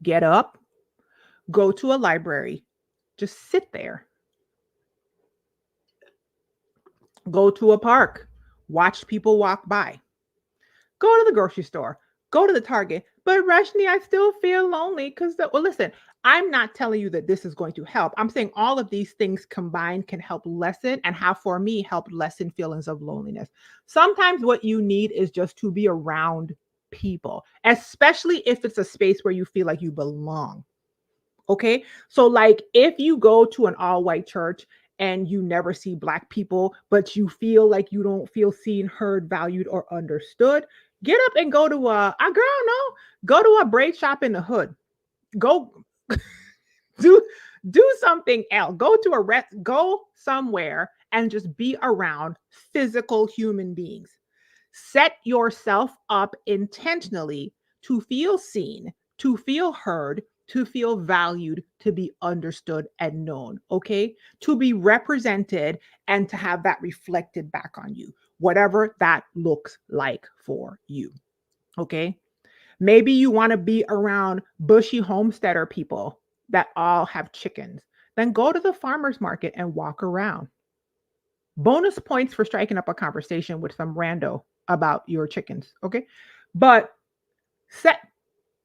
Get up, go to a library, just sit there. Go to a park, watch people walk by. Go to the grocery store, go to the Target. But Rashni, I still feel lonely because, listen, I'm not telling you that this is going to help. I'm saying all of these things combined can help lessen and have, for me, helped lessen feelings of loneliness. Sometimes what you need is just to be around people, especially if it's a space where you feel like you belong. Okay. So like if you go to an all-white church and you never see Black people, but you feel like you don't feel seen, heard, valued, or understood, get up and go to go to a braid shop in the hood. Go do something else. Go to go somewhere and just be around physical human beings. Set yourself up intentionally to feel seen, to feel heard, to feel valued, to be understood and known, okay? To be represented and to have that reflected back on you, whatever that looks like for you, okay? Maybe you want to be around bushy homesteader people that all have chickens. Then go to the farmer's market and walk around. Bonus points for striking up a conversation with some rando about your chickens, okay? But set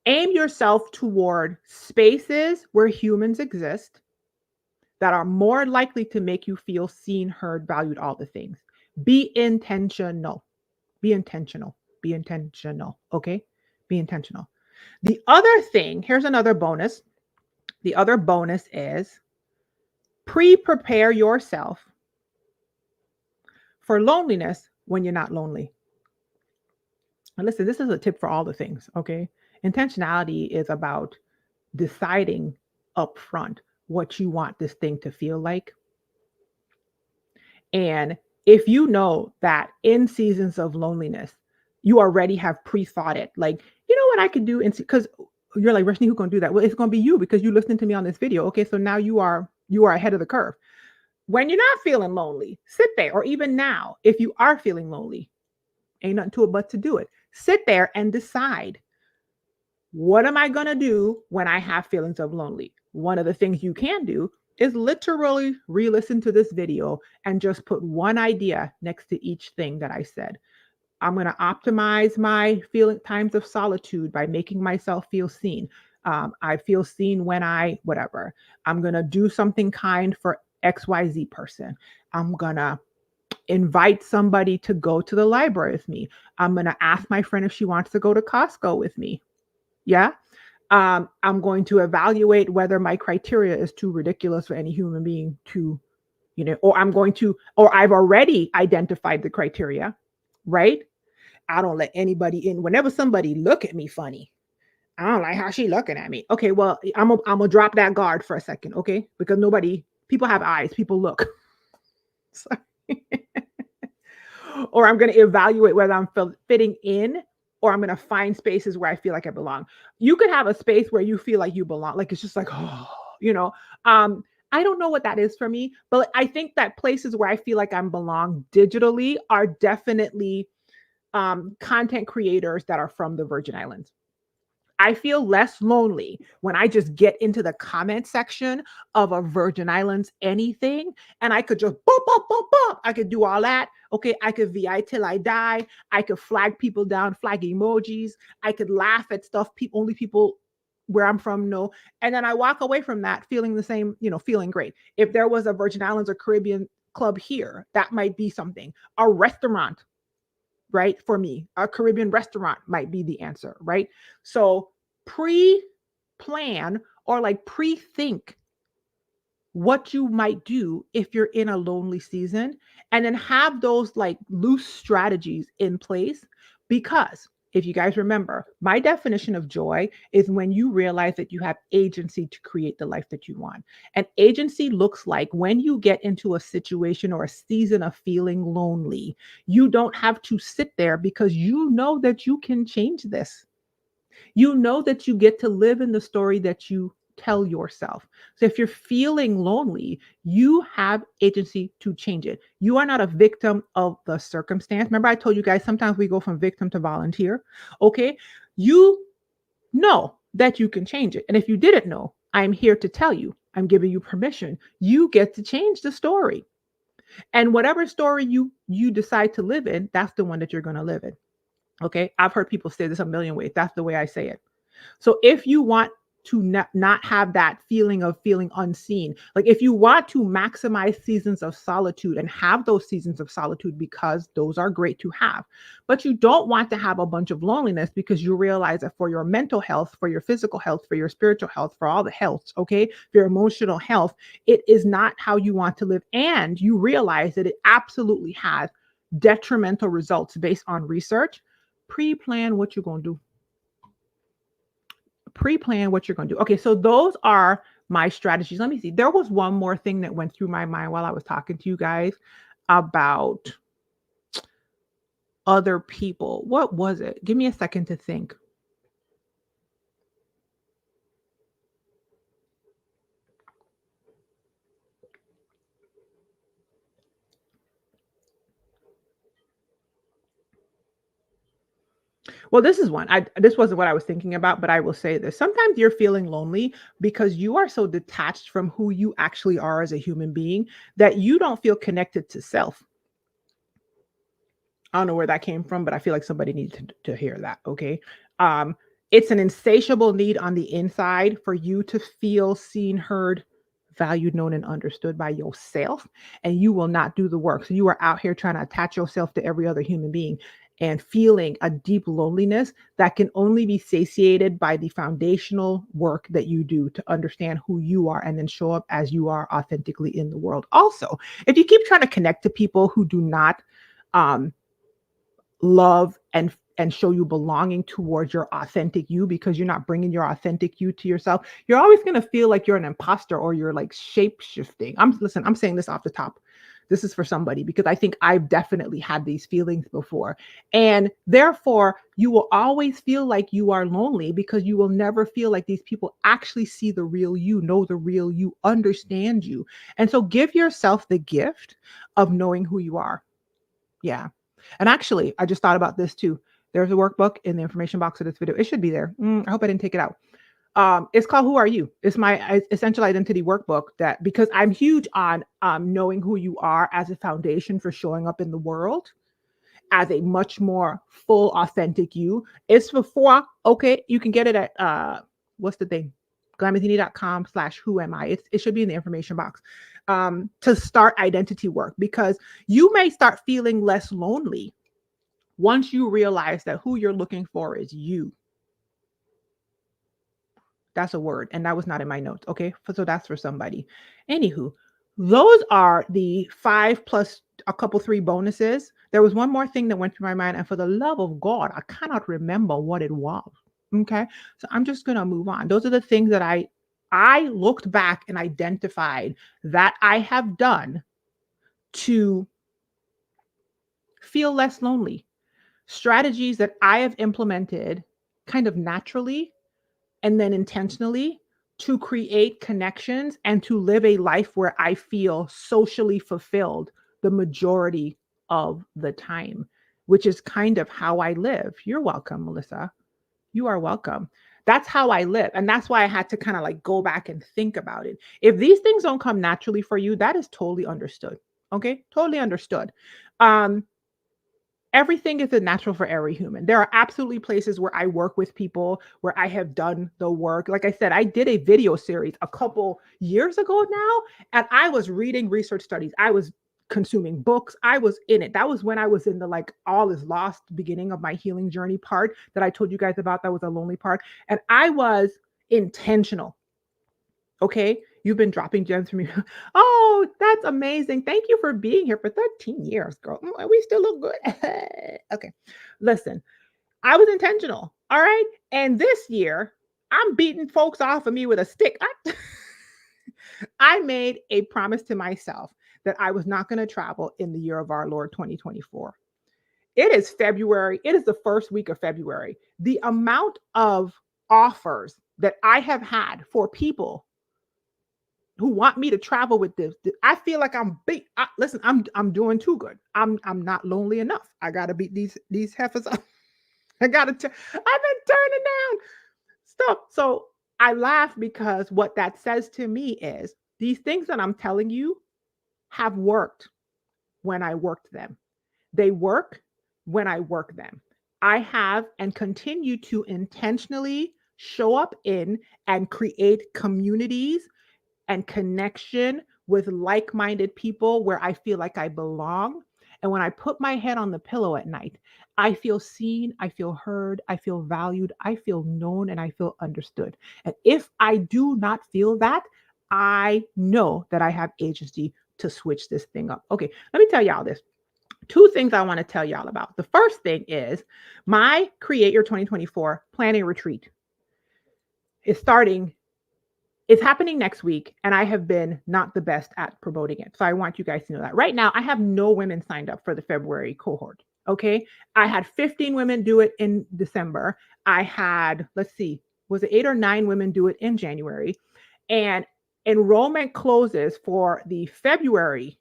aim yourself toward spaces where humans exist that are more likely to make you feel seen, heard, valued, all the things. Be intentional. Be intentional. Be intentional, okay? Be intentional. The other thing, here's another bonus. The other bonus is prepare yourself for loneliness when you're not lonely. And listen, this is a tip for all the things, okay? Intentionality is about deciding upfront what you want this thing to feel like. And if you know that in seasons of loneliness, you already have pre-thought it, like, you know what I could do, because you're like, Rashni, who's going to do that? Well, it's going to be you because you listening to me on this video. Okay, so now you are ahead of the curve. When you're not feeling lonely, sit there, or even now, if you are feeling lonely, ain't nothing to it but to do it. Sit there and decide, what am I going to do when I have feelings of lonely? One of the things you can do is literally re-listen to this video and just put one idea next to each thing that I said. I'm going to optimize my feeling times of solitude by making myself feel seen. I feel seen when whatever. I'm going to do something kind for XYZ person. I'm going to invite somebody to go to the library with me. I'm going to ask my friend if she wants to go to Costco with me. Yeah. I'm going to evaluate whether my criteria is too ridiculous for any human being to, or I've already identified the criteria, right? I don't let anybody in. Whenever somebody look at me funny, I don't like how she looking at me. Okay, well, I'm gonna drop that guard for a second, okay? Because people have eyes, people look. Or I'm gonna evaluate whether I'm fitting in, or I'm gonna find spaces where I feel like I belong. You could have a space where you feel like you belong, like it's just like, oh, I don't know what that is for me, but I think that places where I feel like I belong digitally are definitely content creators that are from the Virgin Islands. I feel less lonely when I just get into the comment section of a Virgin Islands anything, and I could just boop, boop, boop, boop. I could do all that. Okay, I could VI till I die. I could flag people down, flag emojis. I could laugh at stuff only people where I'm from know. And then I walk away from that feeling the same, feeling great. If there was a Virgin Islands or Caribbean club here, that might be something. A restaurant, right? For me, a Caribbean restaurant might be the answer, right? So pre-plan or like pre-think what you might do if you're in a lonely season, and then have those like loose strategies in place. Because if you guys remember, my definition of joy is when you realize that you have agency to create the life that you want. And agency looks like when you get into a situation or a season of feeling lonely, you don't have to sit there because you know that you can change this. You know that you get to live in the story that you tell yourself. So if you're feeling lonely, you have agency to change it. You are not a victim of the circumstance. Remember, I told you guys sometimes we go from victim to volunteer. Okay. You know that you can change it. And if you didn't know, I'm here to tell you, I'm giving you permission. You get to change the story. And whatever story you decide to live in, that's the one that you're going to live in. Okay. I've heard people say this a million ways. That's the way I say it. So if you want to not have that feeling of feeling unseen, like if you want to maximize seasons of solitude and have those seasons of solitude, because those are great to have, but you don't want to have a bunch of loneliness because you realize that for your mental health, for your physical health, for your spiritual health, for all the health, okay, for your emotional health, it is not how you want to live. And you realize that it absolutely has detrimental results based on research. Pre-plan what you're going to do. Pre-plan what you're going to do. Okay, so those are my strategies. Let me see. There was one more thing that went through my mind while I was talking to you guys about other people. What was it? Give me a second to think. Well, this is one. This wasn't what I was thinking about, but I will say this. Sometimes you're feeling lonely because you are so detached from who you actually are as a human being that you don't feel connected to self. I don't know where that came from, but I feel like somebody needs to hear that. Okay. Um, it's an insatiable need on the inside for you to feel seen, heard, valued, known, and understood by yourself. And you will not do the work. So you are out here trying to attach yourself to every other human being and feeling a deep loneliness that can only be satiated by the foundational work that you do to understand who you are and then show up as you are authentically in the world. Also, if you keep trying to connect to people who do not, um, love and show you belonging towards your authentic you because you're not bringing your authentic you to yourself, you're always going to feel like you're an imposter or you're like shape shifting. I'm saying this off the top. This is for somebody because I think I've definitely had these feelings before. And therefore, you will always feel like you are lonely because you will never feel like these people actually see the real you, know the real you, understand you. And so give yourself the gift of knowing who you are. Yeah. And actually, I just thought about this too. There's a workbook in the information box of this video. It should be there. I hope I didn't take it out. It's called Who Are You? It's my essential identity workbook that because I'm huge on knowing who you are as a foundation for showing up in the world as a much more full, authentic you. It's before, okay, you can get it at what's the thing? glamazini.com/who am I. It should be in the information box to start identity work because you may start feeling less lonely once you realize that who you're looking for is you. That's a word, and that was not in my notes. Okay, so that's for somebody. Anywho, those are the 5 plus a couple 3 bonuses. There was one more thing that went through my mind, and for the love of God, I cannot remember what it was. Okay, so I'm just gonna move on. Those are the things that I looked back and identified that I have done to feel less lonely. Strategies that I have implemented kind of naturally and then intentionally to create connections and to live a life where I feel socially fulfilled the majority of the time, which is kind of how I live. You're welcome, Melissa. You are welcome. That's how I live. And that's why I had to kind of like go back and think about it. If these things don't come naturally for you, that is totally understood. Okay? Totally understood. Um, Everything is a natural for every human. There are absolutely places where I work with people where I have done the work. Like I said, I did a video series a couple years ago now, and I was reading research studies. I was consuming books. I was in it. That was when I was in the like all is lost beginning of my healing journey part that I told you guys about. That was a lonely part. And I was intentional. Okay. You've been dropping gems for me. Oh, that's amazing. Thank you for being here for 13 years, girl. We still look good. Okay. Listen, I was intentional. All right. And this year, I'm beating folks off of me with a stick. I made a promise to myself that I was not going to travel in the year of our Lord 2024. It is February. It is the first week of February. The amount of offers that I have had for people who want me to travel with this. I feel like I'm beat. Listen, I'm doing too good. I'm not lonely enough. I gotta beat these heifers up. I've been turning down stuff. So I laugh because what that says to me is these things that I'm telling you have worked when I worked them. They work when I work them. I have and continue to intentionally show up in and create communities and connection with like-minded people where I feel like I belong. And when I put my head on the pillow at night, I feel seen, I feel heard, I feel valued, I feel known, and I feel understood. And if I do not feel that, I know that I have agency to switch this thing up. Okay, let me tell y'all this. 2 things I want to tell y'all about. The first thing is my Create Your 2024 planning retreat. is starting. It's happening next week, and I have been not the best at promoting it. So I want you guys to know that. Right now, I have no women signed up for the February cohort. Okay. I had 15 women do it in December. I had, let's see, was it 8 or 9 women do it in January? And enrollment closes for the February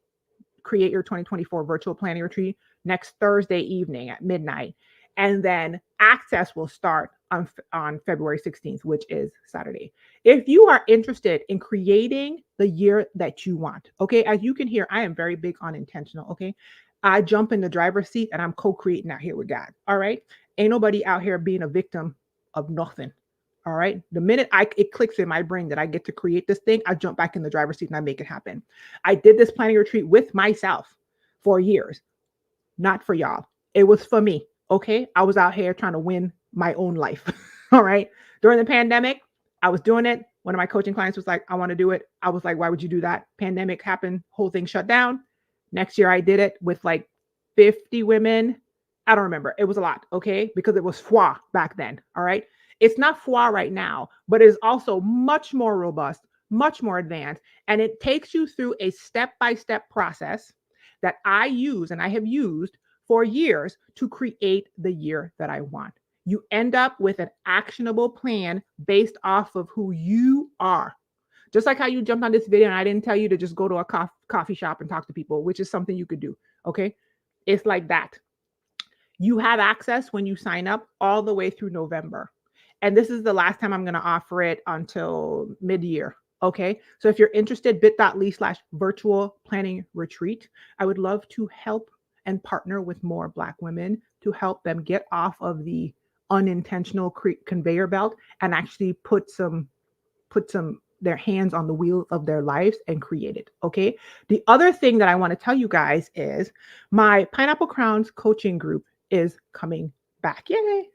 Create Your 2024 virtual planning retreat next Thursday evening at midnight. And then access will start on February 16th, which is Saturday. If you are interested in creating the year that you want, okay, as you can hear, I am very big on intentional, okay? I jump in the driver's seat and I'm co-creating out here with God, all right? Ain't nobody out here being a victim of nothing. All right. The minute it clicks in my brain that I get to create this thing, I jump back in the driver's seat and I make it happen. I did this planning retreat with myself for years, not for y'all. It was for me. Okay. I was out here trying to win my own life. All right. During the pandemic, I was doing it. One of my coaching clients was like, I want to do it. I was like, why would you do that? Pandemic happened, whole thing shut down. Next year I did it with like 50 women. I don't remember. It was a lot. Okay. Because it was foi back then. All right. It's not foi right now, but it is also much more robust, much more advanced. And it takes you through a step-by-step process that I use and I have used for years to create the year that I want. You end up with an actionable plan based off of who you are. Just like how you jumped on this video and I didn't tell you to just go to a coffee shop and talk to people, which is something you could do. Okay. It's like that. You have access when you sign up all the way through November. And this is the last time I'm going to offer it until mid-year. Okay. So if you're interested, bit.ly/virtual planning retreat, I would love to help and partner with more Black women to help them get off of the unintentional conveyor belt and actually put their hands on the wheel of their lives and create it. Okay. The other thing that I want to tell you guys is my Pineapple Crowns coaching group is coming back. Yay.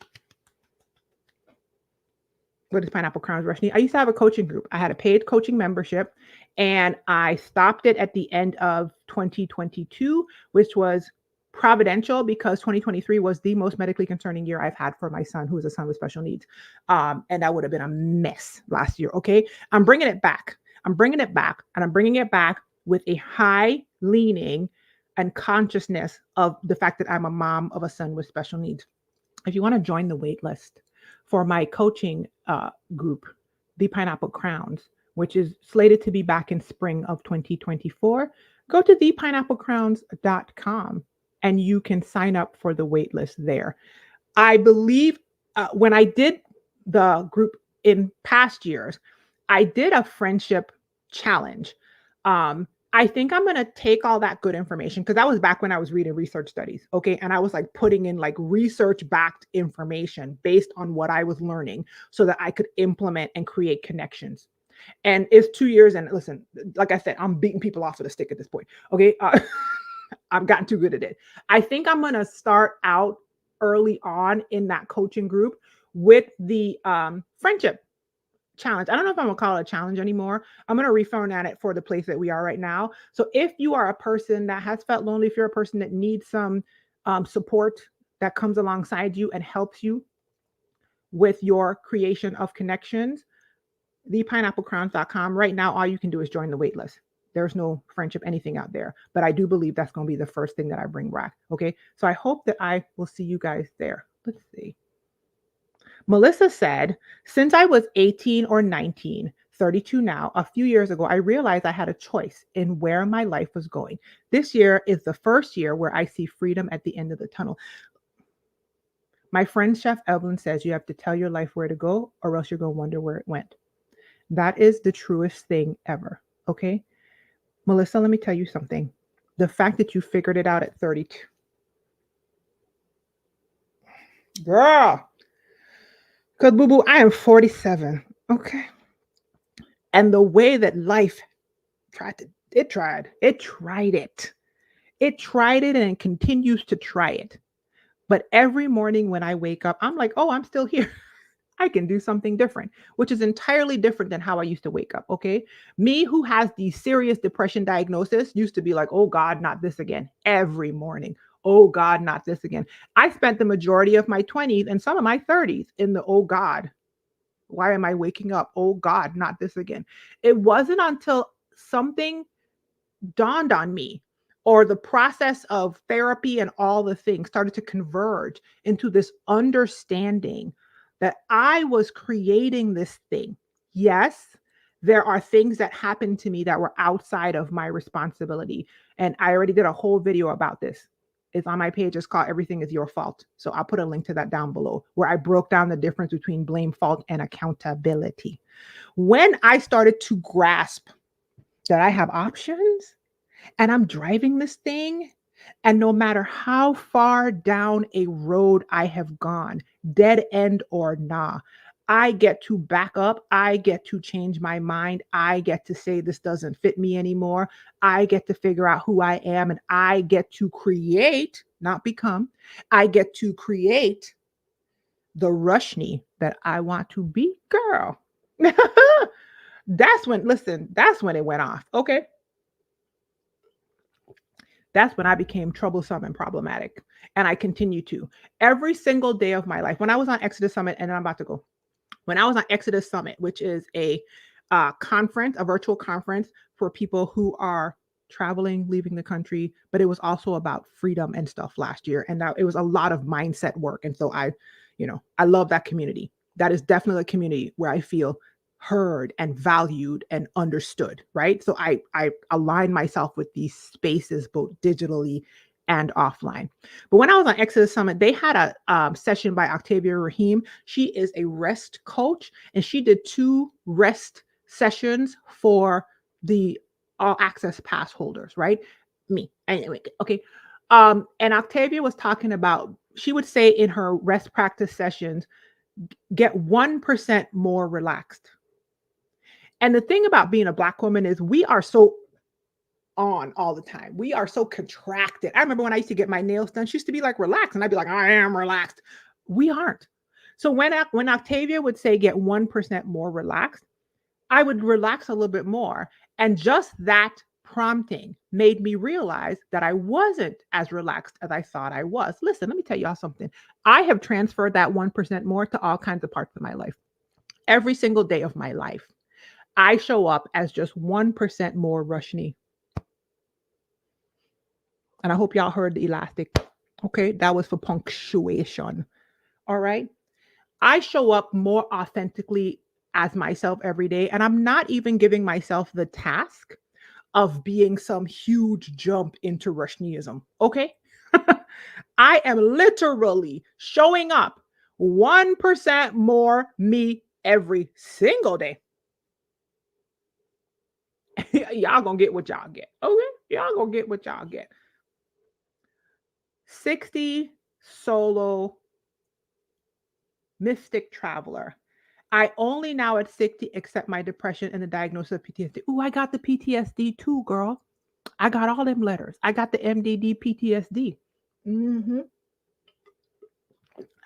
What is Pineapple Crowns Rush? I used to have a coaching group. I had a paid coaching membership and I stopped it at the end of 2022, which was providential because 2023 was the most medically concerning year I've had for my son, who is a son with special needs. And that would have been a mess last year. Okay. I'm bringing it back. I'm bringing it back with a high leaning and consciousness of the fact that I'm a mom of a son with special needs. If you want to join the wait list for my coaching group, the Pineapple Crowns, which is slated to be back in spring of 2024, go to thepineapplecrowns.com and you can sign up for the wait list there. I believe when I did the group in past years, I did a friendship challenge. I think I'm going to take all that good information because that was back when I was reading research studies. Okay. And I was like putting in like research backed information based on what I was learning so that I could implement and create connections. And it's 2 years. And listen, like I said, I'm beating people off with a stick at this point. Okay. I've gotten too good at it. I think I'm going to start out early on in that coaching group with the friendship challenge. I don't know if I'm gonna call it a challenge anymore. I'm gonna reformat it for the place that we are right now. So if you are a person that has felt lonely, if you're a person that needs some support that comes alongside you and helps you with your creation of connections, thepineapplecrowns.com. Right now, all you can do is join the wait list. There's no friendship, anything out there. But I do believe that's going to be the first thing that I bring back. Okay. So I hope that I will see you guys there. Let's see. Melissa said, since I was 18 or 19, 32 now, a few years ago, I realized I had a choice in where my life was going. This year is the first year where I see freedom at the end of the tunnel. My friend Chef Evelyn says you have to tell your life where to go or else you're going to wonder where it went. That is the truest thing ever. Okay. Melissa, let me tell you something. The fact that you figured it out at 32. Girl. Because boo boo, I am 47. Okay. And the way that life tried it. It tried it and it continues to try it. But every morning when I wake up, I'm like, oh, I'm still here. I can do something different, which is entirely different than how I used to wake up. Okay. Me, who has the serious depression diagnosis, used to be like, oh God, not this again every morning. Oh God, not this again. I spent the majority of my 20s and some of my 30s in the oh God Why am I waking up? Oh God, not this again. It wasn't until something dawned on me, or the process of therapy and all the things started to converge into this understanding that I was creating this thing. Yes, there are things that happened to me that were outside of my responsibility. And I already did a whole video about this. It's on my page. It's called Everything is Your Fault. So I'll put a link to that down below, where I broke down the difference between blame, fault, and accountability. When I started to grasp that I have options and I'm driving this thing, and no matter how far down a road I have gone, dead end or nah, I get to back up. I get to change my mind. I get to say this doesn't fit me anymore. I get to figure out who I am, and I get to create, not become, I get to create the Rushni that I want to be, girl. That's when it went off. Okay. That's when I became troublesome and problematic. And I continue to every single day of my life. When I was on Exodus Summit, and I'm about to go, when I was on Exodus Summit, which is a conference, a virtual conference for people who are traveling, leaving the country, but it was also about freedom and stuff last year. And now it was a lot of mindset work. And so I love that community. That is definitely a community where I feel heard and valued and understood, right? So I align myself with these spaces both digitally and offline. But when I was on Exodus Summit, they had a session by Octavia Raheem. She is a rest coach, and she did 2 rest sessions for the all access pass holders, right? Me. Anyway, okay. And Octavia was talking about, she would say in her rest practice sessions, get 1% more relaxed. And the thing about being a Black woman is we are so on all the time. We are so contracted. I remember when I used to get my nails done, she used to be like, relax. And I'd be like, I am relaxed. We aren't. So when Octavia would say get 1% more relaxed, I would relax a little bit more. And just that prompting made me realize that I wasn't as relaxed as I thought I was. Listen, let me tell y'all something. I have transferred that 1% more to all kinds of parts of my life. Every single day of my life, I show up as just 1% more Rushni. And I hope y'all heard the elastic. Okay, that was for punctuation. All right. I show up more authentically as myself every day. And I'm not even giving myself the task of being some huge jump into Rushniism. Okay. I am literally showing up 1% more me every single day. Y'all gonna get what y'all get. Okay. Y'all gonna get what y'all get. 60 solo mystic traveler. I only now at 60 accept my depression and the diagnosis of PTSD. Ooh, I got the PTSD too, girl. I got all them letters. I got the MDD PTSD.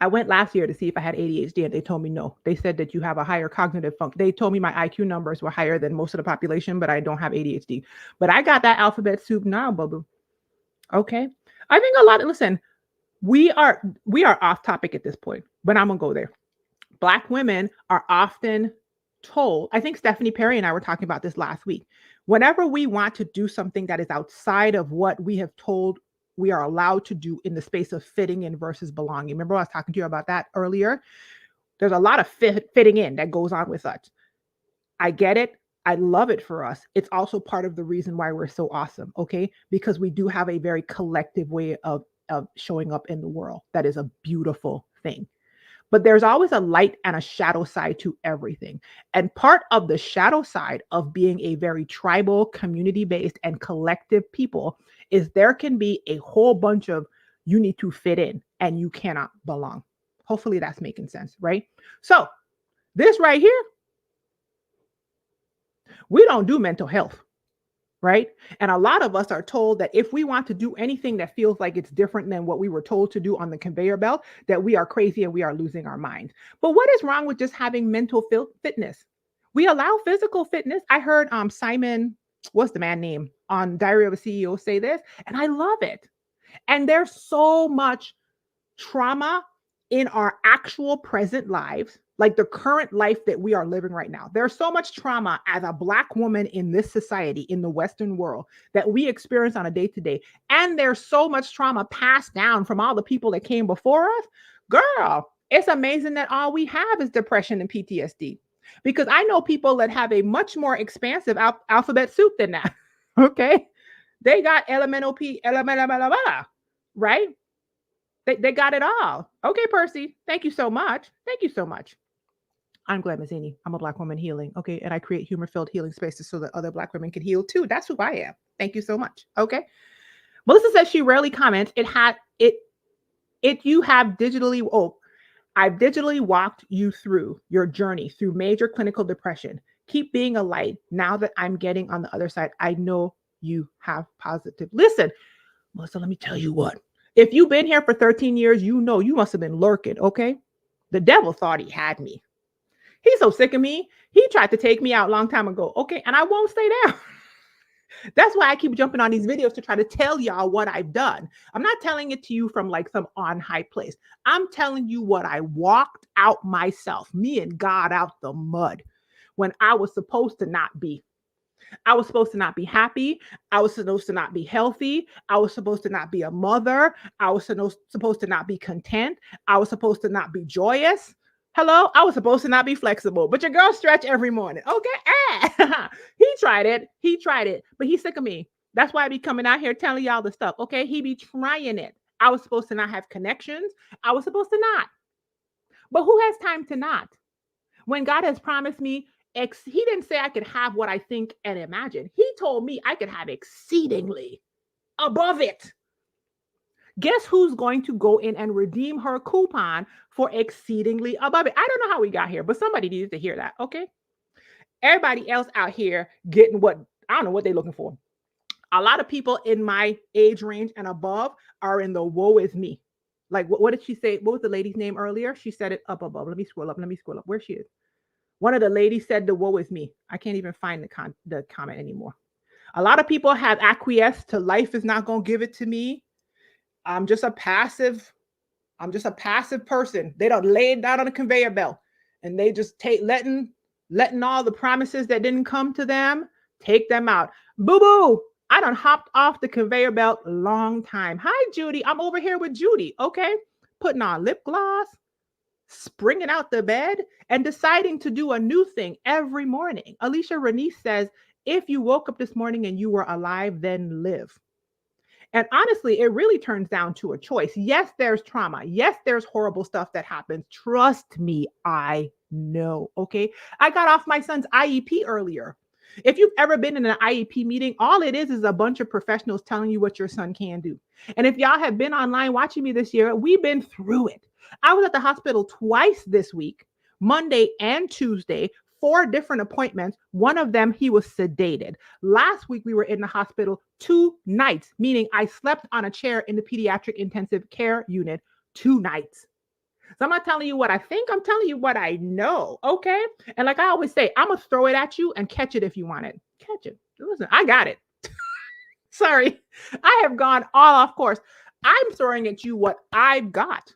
I went last year to see if I had ADHD, and they told me no. They said that you have a higher cognitive function. They told me my IQ numbers were higher than most of the population, but I don't have ADHD. But I got that alphabet soup now, boo. Okay. I think a lot of, listen, we are off topic at this point, but I'm gonna go there. Black women are often told, I think Stephanie Perry and I were talking about this last week. Whenever we want to do something that is outside of what we have told we are allowed to do in the space of fitting in versus belonging. Remember, I was talking to you about that earlier. There's a lot of fitting in that goes on with us. I get it. I love it for us. It's also part of the reason why we're so awesome, okay? Because we do have a very collective way of showing up in the world. That is a beautiful thing. But there's always a light and a shadow side to everything. And part of the shadow side of being a very tribal, community-based, and collective people is there can be a whole bunch of you need to fit in and you cannot belong. Hopefully that's making sense, right? So this right here, we don't do mental health. Right? And a lot of us are told that if we want to do anything that feels like it's different than what we were told to do on the conveyor belt, that we are crazy and we are losing our minds. But what is wrong with just having mental fitness? We allow physical fitness. I heard Simon, what's the man name, on Diary of a CEO say this, and I love it. And there's so much trauma in our actual present lives like the current life that we are living right now. There's so much trauma as a Black woman in this society, in the Western world, that we experience on a day to day. And there's so much trauma passed down from all the people that came before us. Girl, it's amazing that all we have is depression and PTSD. Because I know people that have a much more expansive alphabet soup than that. Okay. They got elemental P, elemental, right? They got it all. Okay, Percy. Thank you so much. Thank you so much. I'm glamazini. I'm a Black woman healing. Okay. And I create humor-filled healing spaces so that other Black women can heal too. That's who I am. Thank you so much. Okay. Melissa says she rarely comments. You have digitally, I've digitally walked you through your journey through major clinical depression. Keep being a light. Now that I'm getting on the other side, I know you have positive. Listen, Melissa, let me tell you what. If you've been here for 13 years, you know you must have been lurking, okay? The devil thought he had me. He's so sick of me. He tried to take me out a long time ago, okay? And I won't stay there. That's why I keep jumping on these videos to try to tell y'all what I've done. I'm not telling it to you from like some on high place. I'm telling you what I walked out myself, me and God out the mud when I was supposed to not be. I was supposed to not be happy. I was supposed to not be healthy. I was supposed to not be a mother. I was supposed to not be content. I was supposed to not be joyous. Hello? I was supposed to not be flexible, but your girl stretch every morning. Okay. He tried it. But he's sick of me. That's why I be coming out here telling y'all the stuff. Okay. He be trying it. I was supposed to not have connections. I was supposed to not. But who has time to not? When God has promised me, he didn't say I could have what I think and imagine. He told me I could have exceedingly above it. Guess who's going to go in and redeem her coupon for exceedingly above it? I don't know how we got here, but somebody needed to hear that. Okay. Everybody else out here getting what, I don't know what they're looking for. A lot of people in my age range and above are in the woe is me. Like, what did she say? What was the lady's name earlier? She said it up above. Let me scroll up. Where she is. One of the ladies said the woe is me. I can't even find the comment anymore. A lot of people have acquiesced to life is not going to give it to me. I'm just a passive person. They don't lay it down on a conveyor belt and they just letting all the promises that didn't come to them, take them out. Boo-boo. I done hopped off the conveyor belt a long time. Hi, Judy. I'm over here with Judy. Okay. Putting on lip gloss, springing out the bed, and deciding to do a new thing every morning. Alicia Renice says, if you woke up this morning and you were alive, then live. And honestly, it really turns down to a choice. Yes, there's trauma. Yes, there's horrible stuff that happens. Trust me, I know. Okay. I got off my son's IEP earlier. If you've ever been in an IEP meeting, all it is a bunch of professionals telling you what your son can do. And if y'all have been online watching me this year, we've been through it. I was at the hospital twice this week, Monday and Tuesday, 4 different appointments. One of them, he was sedated. Last week, we were in the hospital 2 nights, meaning I slept on a chair in the pediatric intensive care unit 2 nights. So I'm not telling you what I think. I'm telling you what I know. Okay. And like I always say, I'm going to throw it at you and catch it if you want it. Catch it. Listen, I got it. Sorry. I have gone all off course. I'm throwing at you what I've got.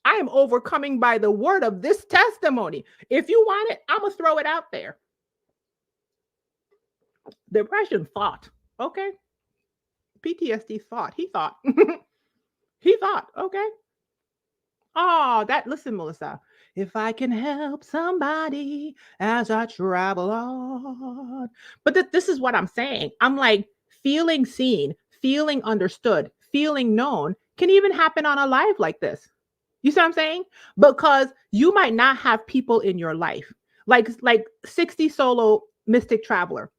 I am overcoming by the word of this testimony. If you want it, I'm going to throw it out there. Depression thought. Okay. PTSD thought. He thought. He thought. Okay. Oh, listen, Melissa, if I can help somebody as I travel on. But this is what I'm saying. I'm like, feeling seen, feeling understood, feeling known can even happen on a live like this. You see what I'm saying? Because you might not have people in your life, like 60 solo mystic traveler,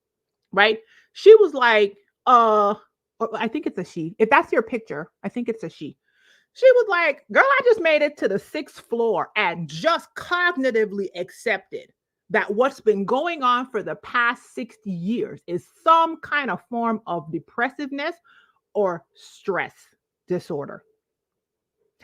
right? She was like, I think it's a she. If that's your picture, I think it's a she. She was like, girl, I just made it to the 6th floor and just cognitively accepted that what's been going on for the past 60 years is some kind of form of depressiveness or stress disorder.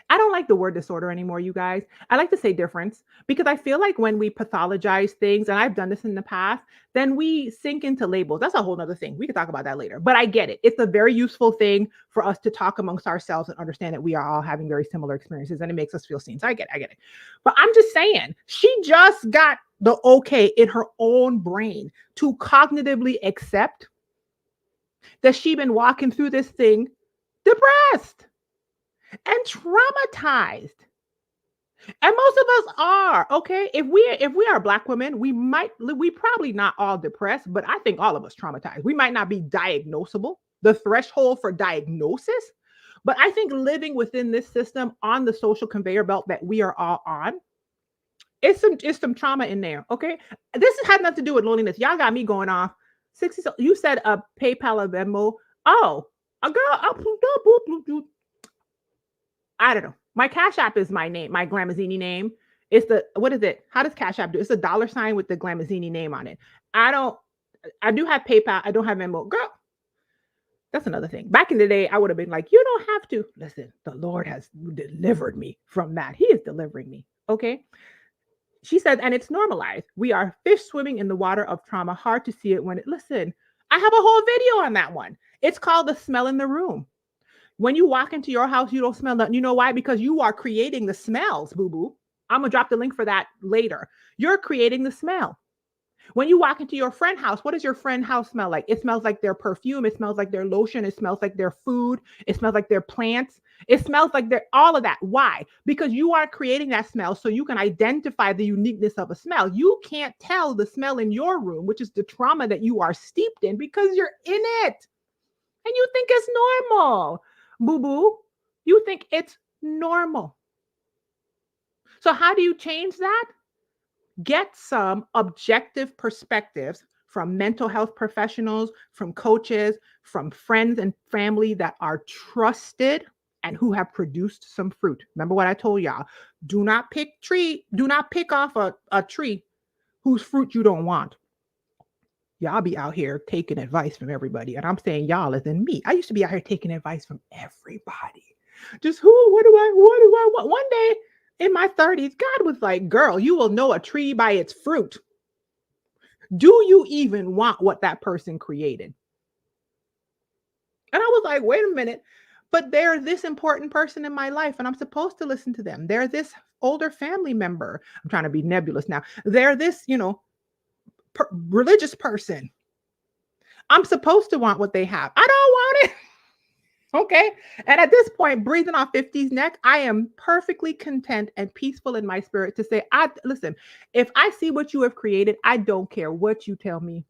I don't like the word disorder anymore, you guys. I like to say difference because I feel like when we pathologize things, and I've done this in the past, then we sink into labels. That's a whole nother thing. We can talk about that later. But I get it. It's a very useful thing for us to talk amongst ourselves and understand that we are all having very similar experiences and it makes us feel seen. So I get it. I get it. But I'm just saying, she just got the okay in her own brain to cognitively accept that she been walking through this thing depressed and traumatized. And most of us are, okay? If we are black women, we probably not all depressed, but I think all of us traumatized. We might not be diagnosable, the threshold for diagnosis, but I think living within this system on the social conveyor belt that we are all on, it's some trauma in there, okay? This has nothing to do with loneliness. Y'all got me going off. 60, so you said a PayPal, a Venmo. Oh, a girl. I don't know. My Cash App is my name, my glamazini name. It's the, what is it? How does Cash App do? It's a dollar sign with the glamazini name on it. I do have PayPal. I don't have Venmo. Girl, that's another thing. Back in the day, I would have been like, you don't have to. Listen, the Lord has delivered me from that. He is delivering me. Okay. She said, and it's normalized. We are fish swimming in the water of trauma. Hard to see it when it, listen, I have a whole video on that one. It's called The Smell in the Room. When you walk into your house, you don't smell nothing. You know why? Because you are creating the smells, boo-boo. I'm going to drop the link for that later. You're creating the smell. When you walk into your friend house, what does your friend house smell like? It smells like their perfume. It smells like their lotion. It smells like their food. It smells like their plants. It smells like their all of that. Why? Because you are creating that smell so you can identify the uniqueness of a smell. You can't tell the smell in your room, which is the trauma that you are steeped in because you're in it. And you think it's normal. Boo-boo, you think it's normal. So how do you change that? Get some objective perspectives from mental health professionals, from coaches, from friends and family that are trusted and who have produced some fruit. Remember what I told y'all? Do not pick off a tree whose fruit you don't want. Y'all be out here taking advice from everybody. And I'm saying y'all as in me. I used to be out here taking advice from everybody. Just what do I want? One day in my 30s, God was like, girl, you will know a tree by its fruit. Do you even want what that person created? And I was like, wait a minute. But they're this important person in my life, and I'm supposed to listen to them. They're this older family member. I'm trying to be nebulous now. They're this, religious person. I'm supposed to want what they have. I don't want it. Okay. And at this point, breathing off 50's neck, I am perfectly content and peaceful in my spirit to say, listen, if I see what you have created, I don't care what you tell me.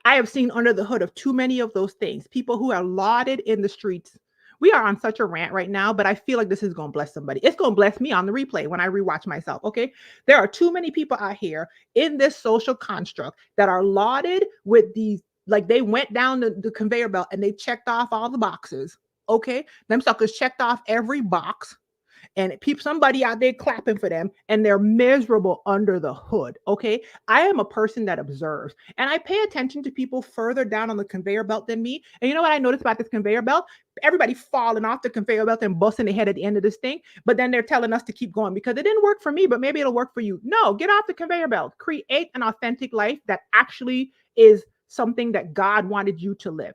I have seen under the hood of too many of those things, people who are lauded in the streets. We are on such a rant right now, but I feel like this is going to bless somebody. It's going to bless me on the replay when I rewatch myself. Okay. There are too many people out here in this social construct that are lauded with these, like they went down the conveyor belt and they checked off all the boxes. Okay. Them suckers checked off every box. And somebody out there clapping for them, and they're miserable under the hood. Okay. I am a person that observes and I pay attention to people further down on the conveyor belt than me. And you know what I noticed about this conveyor belt? Everybody falling off the conveyor belt and busting their head at the end of this thing. But then they're telling us to keep going because it didn't work for me, but maybe it'll work for you. No, get off the conveyor belt. Create an authentic life that actually is something that God wanted you to live.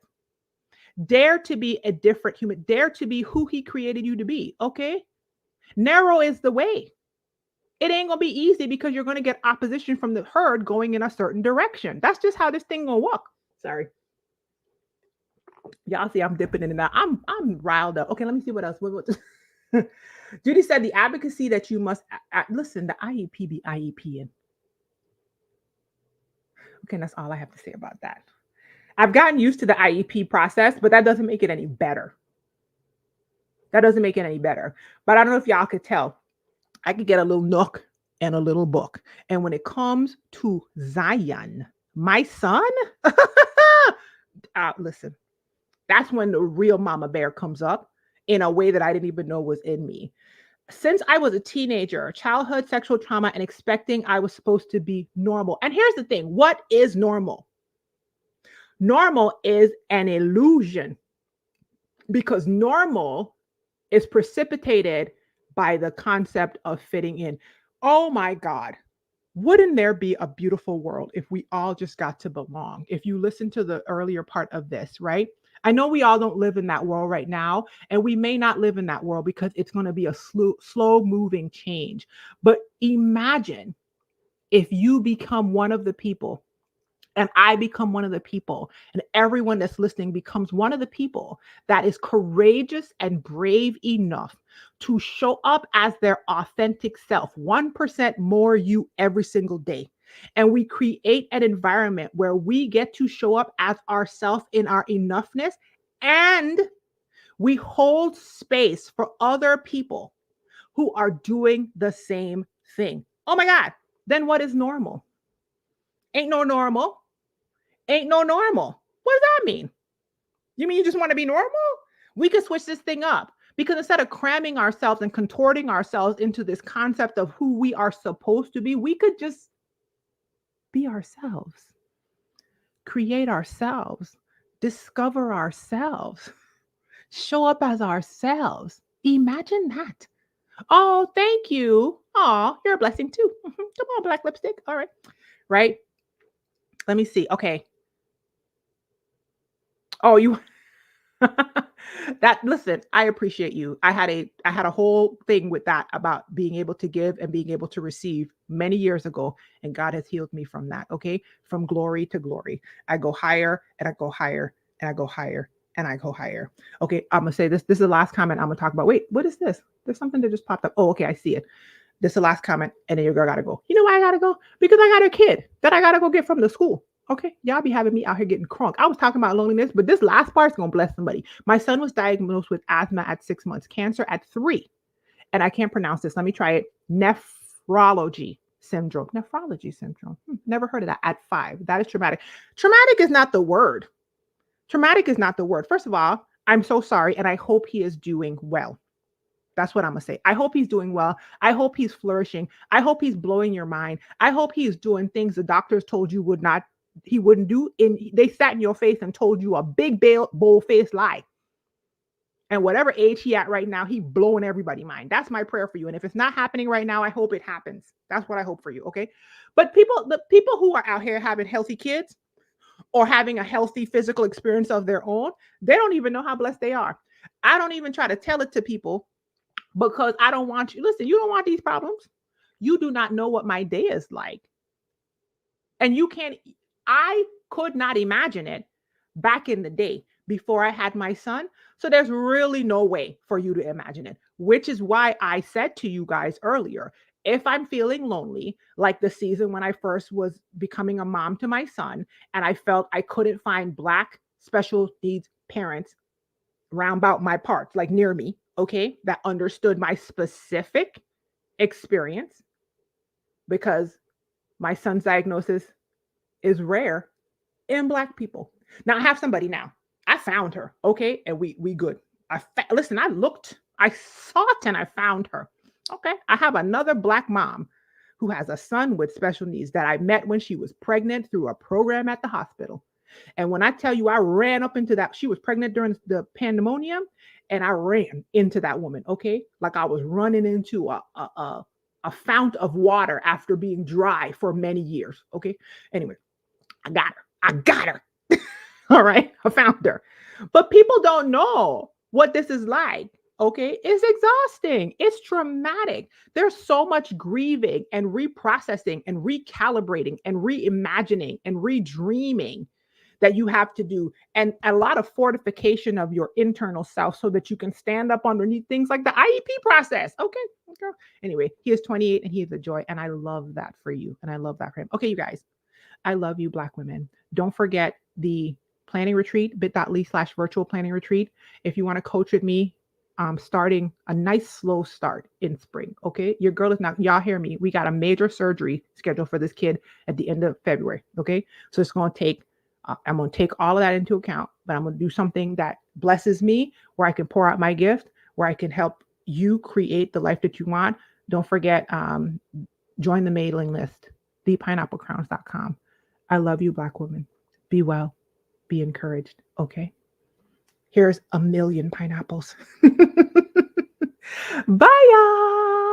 Dare to be a different human. Dare to be who he created you to be. Okay. Narrow is the way. It ain't gonna be easy because you're gonna get opposition from the herd going in a certain direction. That's just how this thing gonna work. Sorry. Y'all see I'm dipping in and out. I'm riled up. Okay, let me see what else. Judy said the advocacy that you must listen, the IEP be IEPing. Okay, that's all I have to say about that. I've gotten used to the IEP process, but that doesn't make it any better. That doesn't make it any better. But I don't know if y'all could tell. I could get a little nook and a little book. And when it comes to Zion, my son, listen, that's when the real mama bear comes up in a way that I didn't even know was in me. Since I was a teenager, childhood sexual trauma, and expecting I was supposed to be normal. And here's the thing. What is normal? Normal is an illusion because normal is precipitated by the concept of fitting in. Oh my God. Wouldn't there be a beautiful world if we all just got to belong? If you listen to the earlier part of this, right? I know we all don't live in that world right now, and we may not live in that world because it's going to be a slow moving change. But imagine if you become one of the people and I become one of the people, and everyone that's listening becomes one of the people that is courageous and brave enough to show up as their authentic self, 1% more you every single day. And we create an environment where we get to show up as ourselves in our enoughness, and we hold space for other people who are doing the same thing. Oh my God. Then what is normal? Ain't no normal. Ain't no normal. What does that mean? You mean you just want to be normal? We could switch this thing up because instead of cramming ourselves and contorting ourselves into this concept of who we are supposed to be, we could just be ourselves, create ourselves, discover ourselves, show up as ourselves. Imagine that. Oh, thank you. Oh, you're a blessing too. Come on, black lipstick. All right. Right. Let me see. Okay. Oh, you that listen, I appreciate you. I had a whole thing with that about being able to give and being able to receive many years ago, and God has healed me from that, okay? From glory to glory. I go higher and I go higher and I go higher and I go higher. Okay, I'm going to say this. This is the last comment I'm going to talk about. Wait, what is this? There's something that just popped up. Oh, okay, I see it. This is the last comment, and then your girl got to go. You know why I got to go? Because I got a kid that I got to go get from the school. Okay, y'all be having me out here getting crunk. I was talking about loneliness, but this last part's gonna bless somebody. My son was diagnosed with asthma at 6 months, cancer at 3, and I can't pronounce this. Let me try it. Nephrology syndrome. Nephrology syndrome. Never heard of that. At 5, that is traumatic. Traumatic is not the word. Traumatic is not the word. First of all, I'm so sorry, and I hope he is doing well. That's what I'm gonna say. I hope he's doing well. I hope he's flourishing. I hope he's blowing your mind. I hope he's doing things the doctors told you he wouldn't do. They sat in your face and told you a big bold faced lie. And whatever age he at right now, he blowing everybody mind. That's my prayer for you. And if it's not happening right now, I hope it happens. That's what I hope for you. Okay. But the people who are out here having healthy kids or having a healthy physical experience of their own, they don't even know how blessed they are. I don't even try to tell it to people because I don't want you. Listen, you don't want these problems. You do not know what my day is like. And I could not imagine it back in the day before I had my son. So there's really no way for you to imagine it, which is why I said to you guys earlier, if I'm feeling lonely, like the season when I first was becoming a mom to my son, and I felt I couldn't find Black special needs parents round about my parts, like near me, okay, that understood my specific experience, because my son's diagnosis is rare in Black people. Now I have somebody now. I found her, okay, and we good. Listen. I looked, I sought, and I found her. Okay, I have another Black mom who has a son with special needs that I met when she was pregnant through a program at the hospital. And when I tell you, I ran up into that, she was pregnant during the pandemonium, and I ran into that woman, okay, like I was running into a fount of water after being dry for many years. Okay, anyway, I got her. I got her. All right. I found her. But people don't know what this is like. Okay. It's exhausting. It's traumatic. There's so much grieving and reprocessing and recalibrating and reimagining and redreaming that you have to do, and a lot of fortification of your internal self so that you can stand up underneath things like the IEP process. Okay. Okay. Anyway, he is 28 and he is a joy. And I love that for you. And I love that for him. Okay, you guys. I love you, Black women. Don't forget the planning retreat, bit.ly/virtual planning retreat. If you want to coach with me, starting a nice slow start in spring. Okay. Your girl is not, y'all hear me. We got a major surgery scheduled for this kid at the end of February. Okay. So it's going to take, I'm going to take all of that into account, but I'm going to do something that blesses me, where I can pour out my gift, where I can help you create the life that you want. Don't forget, join the mailing list, thepineapplecrowns.com. I love you, Black women. Be well, be encouraged. Okay. Here's a million pineapples. Bye, y'all.